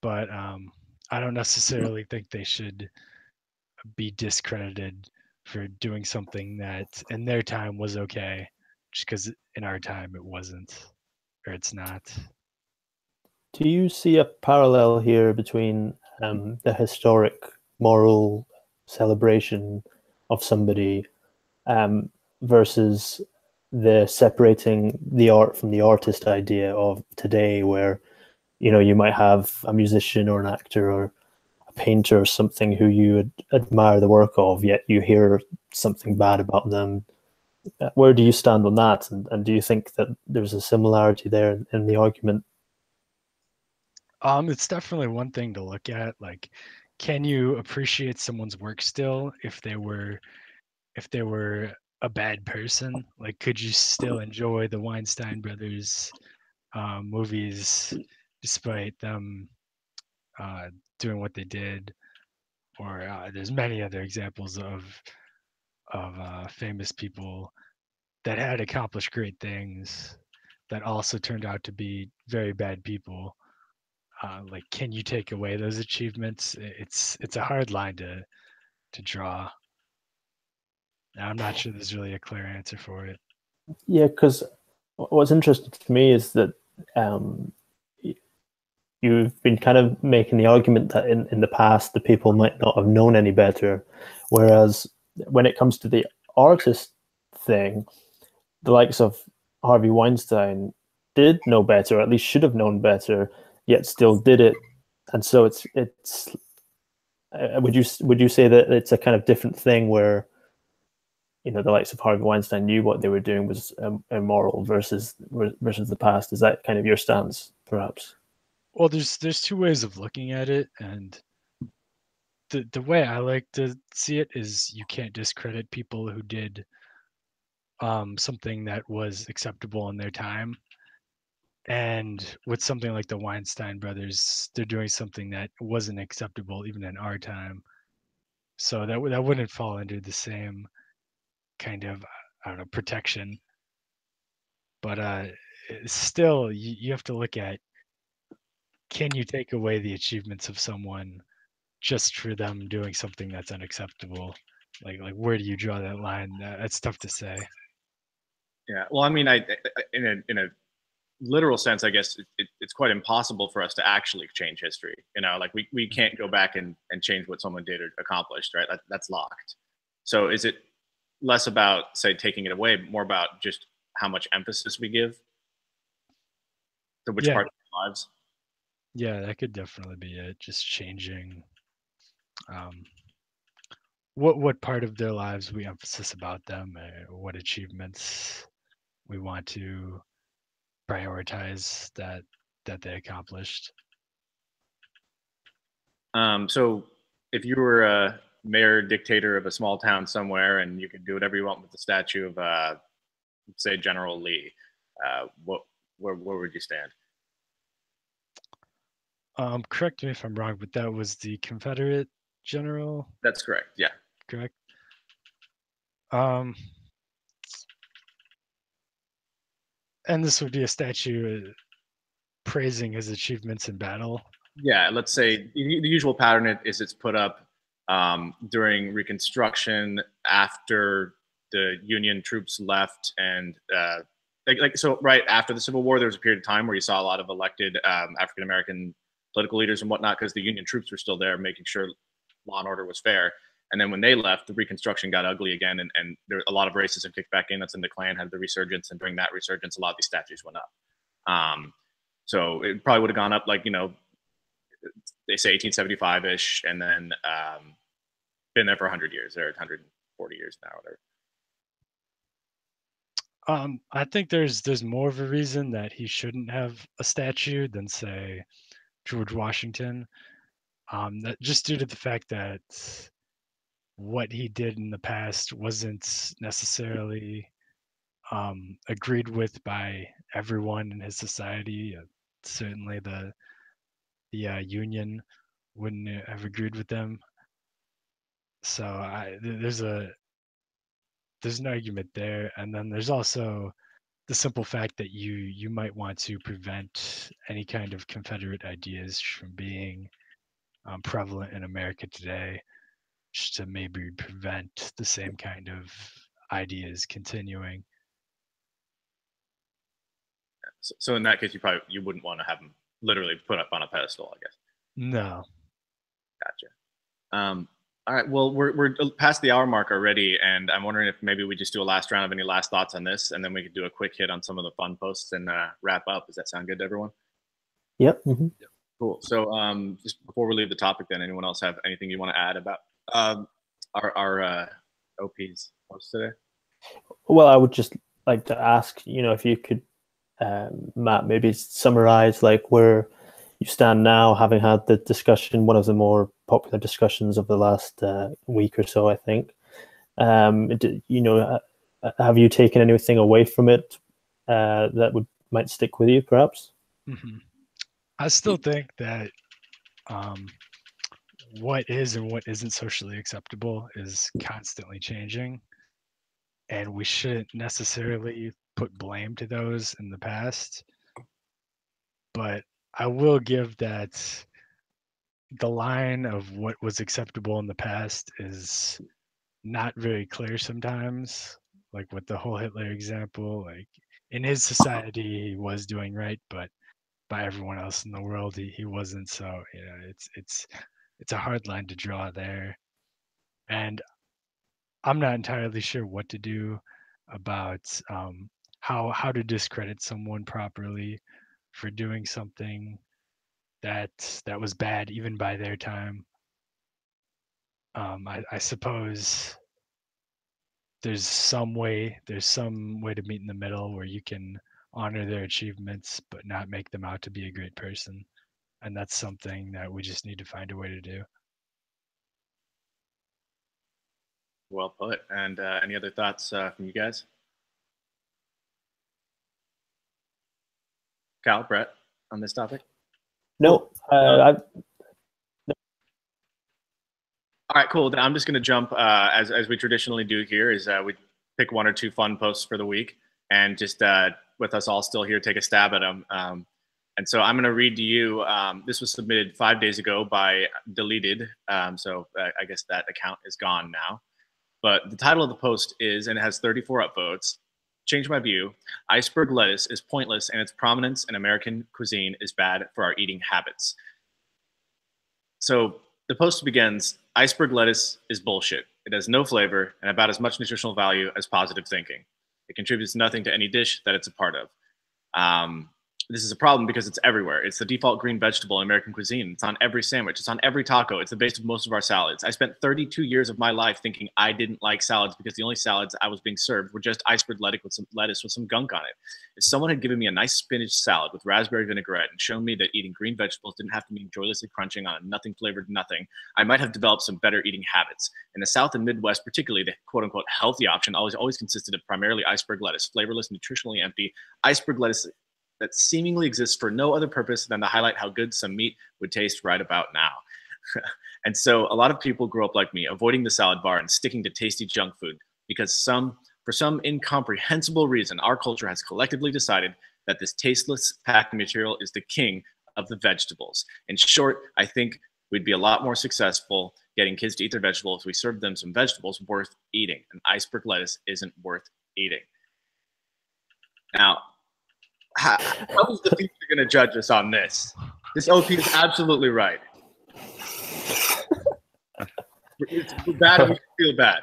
but I don't necessarily think they should be discredited for doing something that in their time was okay, just because in our time it wasn't, or it's not. Do you see a parallel here between the historic moral celebration of somebody versus the separating the art from the artist idea of today, where you might have a musician or an actor or a painter or something who you admire the work of, yet you hear something bad about them? Where do you stand on that, and do you think that there's a similarity there in the argument? It's definitely one thing to look at. Like, can you appreciate someone's work still if they were a bad person? Like, could you still enjoy the Weinstein brothers movies despite them doing what they did? Or there's many other examples of famous people that had accomplished great things that also turned out to be very bad people. Like, can you take away those achievements? It's a hard line to draw. I'm not sure there's really a clear answer for it. Yeah, because what's interesting to me is that you've been kind of making the argument that in the past the people might not have known any better, whereas when it comes to the artist thing, the likes of Harvey Weinstein did know better, or at least should have known better, yet still did it. And so it's would you say that it's a kind of different thing where the likes of Harvey Weinstein knew what they were doing was immoral versus the past? Is that kind of your stance, perhaps? Well, there's two ways of looking at it, and the way I like to see it is you can't discredit people who did something that was acceptable in their time. And with something like the Weinstein brothers, they're doing something that wasn't acceptable even in our time. So that wouldn't fall under the same kind of, I don't know, protection. But still, you have to look at, can you take away the achievements of someone just for them doing something that's unacceptable? Like where do you draw that line? That's tough to say. Yeah. Well, I mean, in a literal sense, I guess it's quite impossible for us to actually change history. Like we can't go back and change what someone did or accomplished, right? That's locked. So is it less about, say, taking it away, but more about just how much emphasis we give to which part of our lives? Yeah, that could definitely be it. Just changing what part of their lives we emphasize about them, or what achievements we want to prioritize that they accomplished. So if you were a mayor dictator of a small town somewhere and you could do whatever you want with the statue of say General Lee, where would you stand? Correct me if I'm wrong, but that was the Confederate general? That's correct. Yeah. Correct. And this would be a statue praising his achievements in battle, Yeah, let's say the usual pattern is it's put up during Reconstruction after the Union troops left, and so right after the Civil War, there was a period of time where you saw a lot of elected African American political leaders and whatnot because the Union troops were still there, making sure law and order was fair. And then when they left, the Reconstruction got ugly again, and there a lot of racism kicked back in. That's when the Klan had the resurgence, and during that resurgence, a lot of these statues went up. So it probably would have gone up, like, you know, they say 1875-ish, and then been there for 100 years. They're 140 years now, whatever. I think there's more of a reason that he shouldn't have a statue than, say, George Washington. That just due to the fact that what he did in the past wasn't necessarily agreed with by everyone in his society. Certainly, the Union wouldn't have agreed with them. So there's an argument there, and then there's also the simple fact that you might want to prevent any kind of Confederate ideas from being prevalent in America today, just to maybe prevent the same kind of ideas continuing. So in that case, you wouldn't want to have them literally put up on a pedestal, I guess. No. Gotcha. All right. Well, we're past the hour mark already, and I'm wondering if maybe we just do a last round of any last thoughts on this, and then we could do a quick hit on some of the fun posts and wrap up. Does that sound good to everyone? Yep. Mm-hmm. Cool. So just before we leave the topic, then, anyone else have anything you want to add about our OP's post today? Well, I would just like to ask, you know, if you could, Matt, maybe summarize like where you stand now, having had the discussion, one of the more popular discussions of the last week or so, I think. You know, have you taken anything away from it that might stick with you, perhaps? Mm-hmm. I still think that what is and what isn't socially acceptable is constantly changing, and we shouldn't necessarily put blame to those in the past. But I will give that the line of what was acceptable in the past is not very clear sometimes. Like with the whole Hitler example, like in his society he was doing right, but by everyone else in the world he wasn't. So you know, it's a hard line to draw there, and I'm not entirely sure what to do about how to discredit someone properly for doing something that was bad even by their time. I suppose there's some way to meet in the middle where you can honor their achievements but not make them out to be a great person, and that's something that we just need to find a way to do. Well put. And any other thoughts from you guys? Cal, Brett, on this topic? No. All right, cool. Then I'm just going to jump, as we traditionally do here, is we pick one or two fun posts for the week, and just with us all still here, take a stab at them. And so I'm going to read to you. This was submitted 5 days ago by Deleted, so I guess that account is gone now. But the title of the post is, and it has 34 upvotes, "Change my view. Iceberg lettuce is pointless, and its prominence in American cuisine is bad for our eating habits." So the post begins, "Iceberg lettuce is bullshit. It has no flavor and about as much nutritional value as positive thinking. It contributes nothing to any dish that it's a part of." This is a problem because it's everywhere. It's the default green vegetable in American cuisine. It's on every sandwich. It's on every taco. It's the base of most of our salads. I spent 32 years of my life thinking I didn't like salads because the only salads I was being served were just iceberg lettuce with some gunk on it. If someone had given me a nice spinach salad with raspberry vinaigrette and shown me that eating green vegetables didn't have to mean joylessly crunching on a nothing flavored nothing, I might have developed some better eating habits. In the South and Midwest, particularly, the quote-unquote healthy option always consisted of primarily iceberg lettuce, flavorless, nutritionally empty, iceberg lettuce that seemingly exists for no other purpose than to highlight how good some meat would taste right about now. And so a lot of people grow up like me, avoiding the salad bar and sticking to tasty junk food because for some incomprehensible reason, our culture has collectively decided that this tasteless packing material is the king of the vegetables. In short, I think we'd be a lot more successful getting kids to eat their vegetables if we served them some vegetables worth eating. An iceberg lettuce isn't worth eating. Now, how is the people going to judge us on this? This OP is absolutely right. It's bad and we feel bad.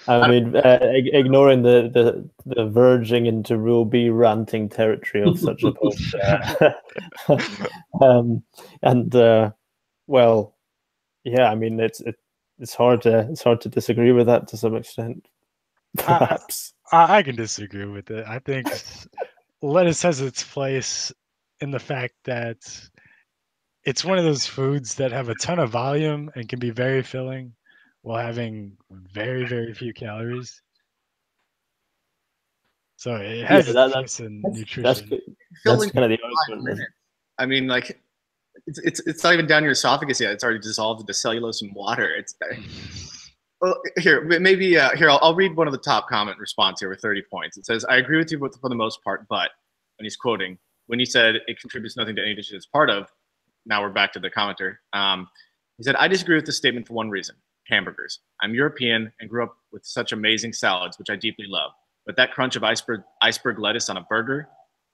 I mean, ignoring the verging into Rule B ranting territory of such a post. Well, yeah, I mean, it's hard to disagree with that to some extent. Perhaps I can disagree with it. I think lettuce has its place in the fact that it's one of those foods that have a ton of volume and can be very filling while having very, very few calories. So it has its place in nutrition. That's kind of the argument. I mean, like, it's not even down your esophagus yet. It's already dissolved into cellulose and water. It's well, here, maybe here, I'll read one of the top comment response here with 30 points. It says, I agree with you for the most part, but, and he's quoting, when he said it contributes nothing to any dish it's part of, now we're back to the commenter. He said, I disagree with this statement for one reason, hamburgers. I'm European and grew up with such amazing salads, which I deeply love. But that crunch of iceberg lettuce on a burger,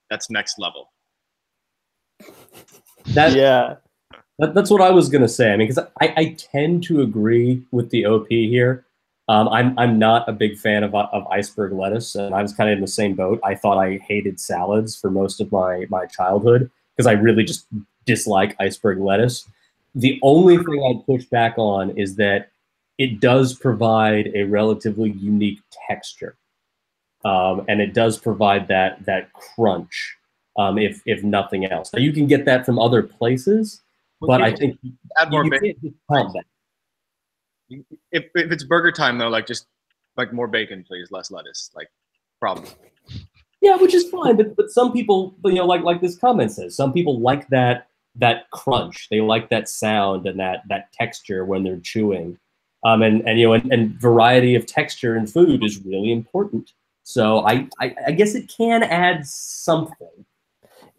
that's next level. Yeah. That's what I was gonna say. I mean, because I tend to agree with the OP here. I'm not a big fan of iceberg lettuce, and I was kind of in the same boat. I thought I hated salads for most of my childhood because I really just dislike iceberg lettuce. The only thing I'd push back on is that it does provide a relatively unique texture, and it does provide that crunch, if nothing else. Now you can get that from other places. But I think add more bacon. Can't just count that. If it's burger time though, like just like more bacon, please, less lettuce. Like, problem. Yeah, which is fine. But some people, you know, like this comment says, some people like that crunch. They like that sound and that texture when they're chewing. And you know, and variety of texture in food is really important. So I guess it can add something.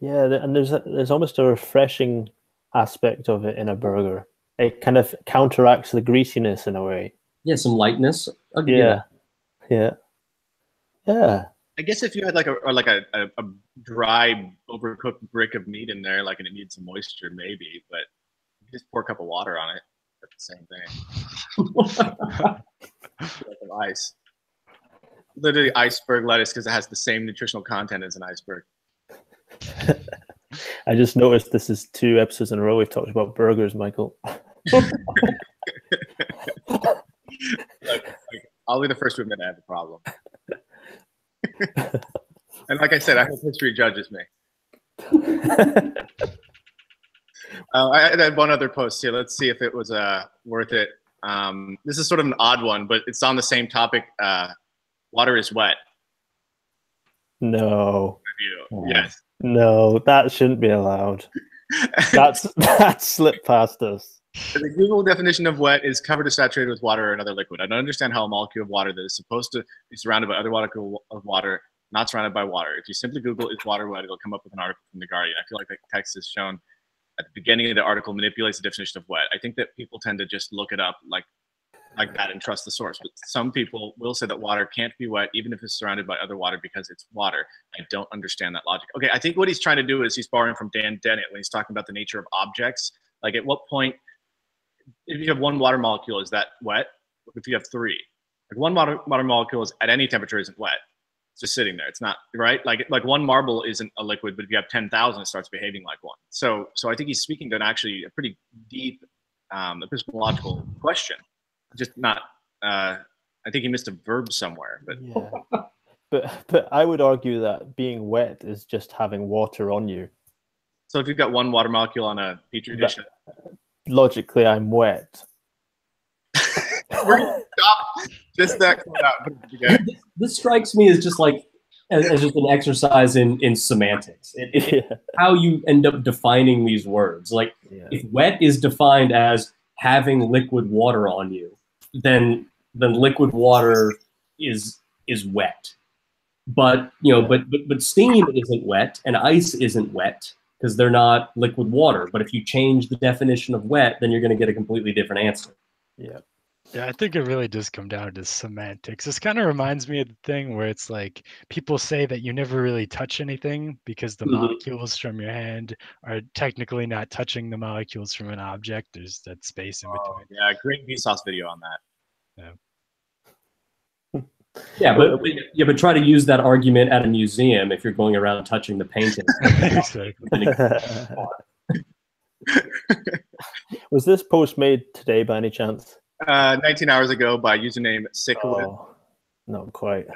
Yeah, and there's almost a refreshing aspect of it in a burger. It kind of counteracts the greasiness in a way. Yeah, some lightness. Yeah. I guess if you had like a dry, overcooked brick of meat in there, like, and it needs some moisture, maybe, but you just pour a cup of water on it. That's the same thing. Like ice. Literally iceberg lettuce because it has the same nutritional content as an iceberg. I just noticed this is 2 episodes in a row we've talked about burgers, Michael. I'll be the first to admit I have a problem. And like I said, I hope history judges me. I had one other post here. Let's see if it was worth it. This is sort of an odd one, but it's on the same topic. Water is wet. No. Yes. No, that shouldn't be allowed. That slipped past us. The Google definition of wet is covered or saturated with water or another liquid. I don't understand how a molecule of water that is supposed to be surrounded by other molecule of water, not surrounded by water. If you simply Google "is water wet," it'll come up with an article from The Guardian. I feel like the text is shown at the beginning of the article manipulates the definition of wet. I think that people tend to just look it up like that and trust the source. But some people will say that water can't be wet even if it's surrounded by other water because it's water. I don't understand that logic. Okay, I think what he's trying to do is he's borrowing from Dan Dennett when he's talking about the nature of objects. Like, at what point, if you have one water molecule, is that wet? If you have 3, like one water molecule is at any temperature isn't wet. It's just sitting there. It's not, right? Like one marble isn't a liquid, but if you have 10,000, it starts behaving like one. So I think he's speaking to actually a pretty deep epistemological question. Just not. I think he missed a verb somewhere. But yeah. but I would argue that being wet is just having water on you. So if you've got one water molecule on a petri dish, logically, I'm wet. We're gonna stop just that quote out. This strikes me as just like as just an exercise in semantics. How you end up defining these words. Like, if wet is defined as having liquid water on you, then liquid water is wet. but but steam isn't wet and ice isn't wet because they're not liquid water. But if you change the definition of wet, then you're going to get a completely different answer. Yeah. Yeah, I think it really does come down to semantics. This kind of reminds me of the thing where it's like people say that you never really touch anything because the molecules from your hand are technically not touching the molecules from an object. There's that space in between. Yeah, great Vsauce video on that. Yeah. But try to use that argument at a museum if you're going around touching the painting. Exactly. Was this post made today by any chance? 19 hours ago by username Sickwood. Oh, not quite.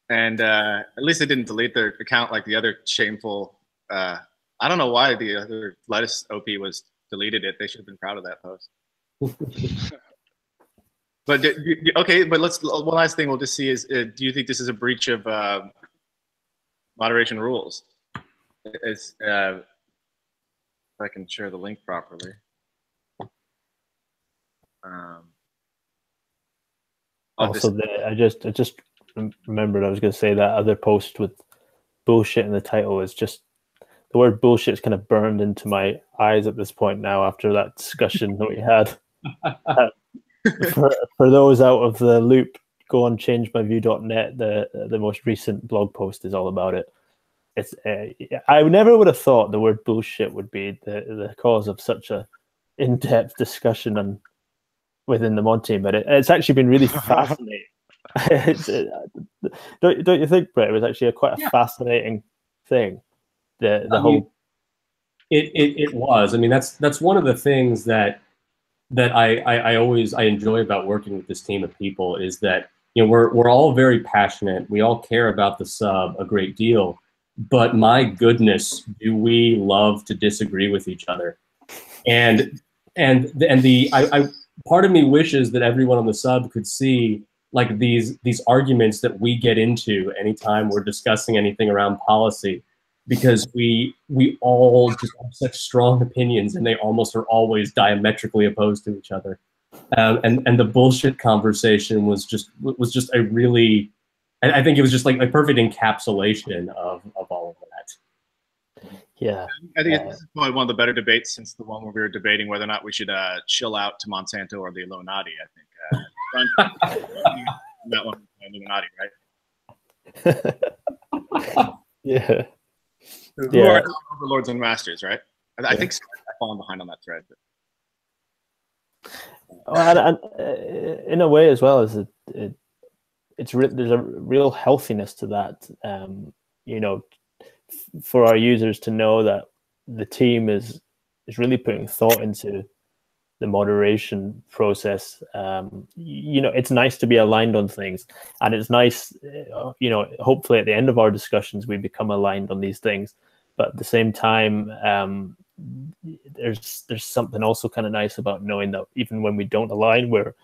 And at least they didn't delete their account like the other shameful. I don't know why the other lettuce OP was deleted it. They should have been proud of that post. But okay, but one last thing we'll just see is, do you think this is a breach of moderation rules? If I can share the link properly. Also, I just remembered I was going to say that other post with bullshit in the title is just the word bullshit is kind of burned into my eyes at this point now after that discussion that we had. For those out of the loop, go on changemyview.net. The most recent blog post is all about it. It's I never would have thought the word bullshit would be the cause of such a in-depth discussion and within the mod team, but it's actually been really fascinating. Don't you think, Brett? It was actually quite a fascinating thing. The whole. It was. I mean, that's one of the things that I always enjoy about working with this team of people is that we're all very passionate. We all care about the sub a great deal, but my goodness, do we love to disagree with each other? And part of me wishes that everyone on the sub could see like these arguments that we get into anytime we're discussing anything around policy, because we all just have such strong opinions and they almost are always diametrically opposed to each other. And the bullshit conversation was just a really, I think it was just like a perfect encapsulation of all of that. Yeah, I think this is probably one of the better debates since the one where we were debating whether or not we should chill out to Monsanto or the Illuminati. I think that one, Illuminati, right? Yeah. Who are overlords and masters, right? I think so. I've fallen behind on that thread. Well, and in a way as well as there's a real healthiness to that. For our users to know that the team is really putting thought into the moderation process. It's nice to be aligned on things, and it's nice, hopefully at the end of our discussions we become aligned on these things. But at the same time, there's something also kind of nice about knowing that even when we don't align, we're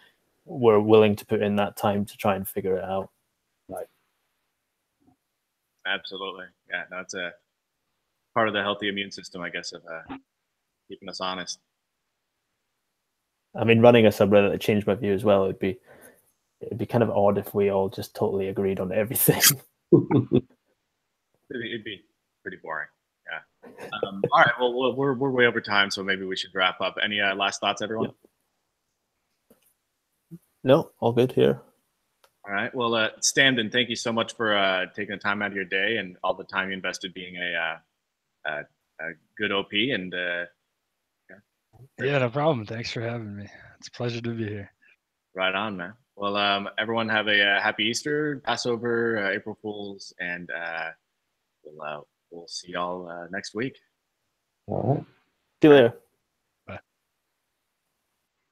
willing to put in that time to try and figure it out. Right. Absolutely. Yeah, that's a part of the healthy immune system, I guess, of keeping us honest. I mean, running a subreddit that changed my view as well. It'd be kind of odd if we all just totally agreed on everything. It'd be pretty boring. Yeah. All right. Well, we're way over time, so maybe we should wrap up. Any last thoughts, everyone? No, all good here. All right. Well, Standen, thank you so much for taking the time out of your day and all the time you invested being a good OP. And yeah, no problem. Thanks for having me. It's a pleasure to be here. Right on, man. Well, everyone have a happy Easter, Passover, April Fools, and we'll see y'all next week. All right. See you later.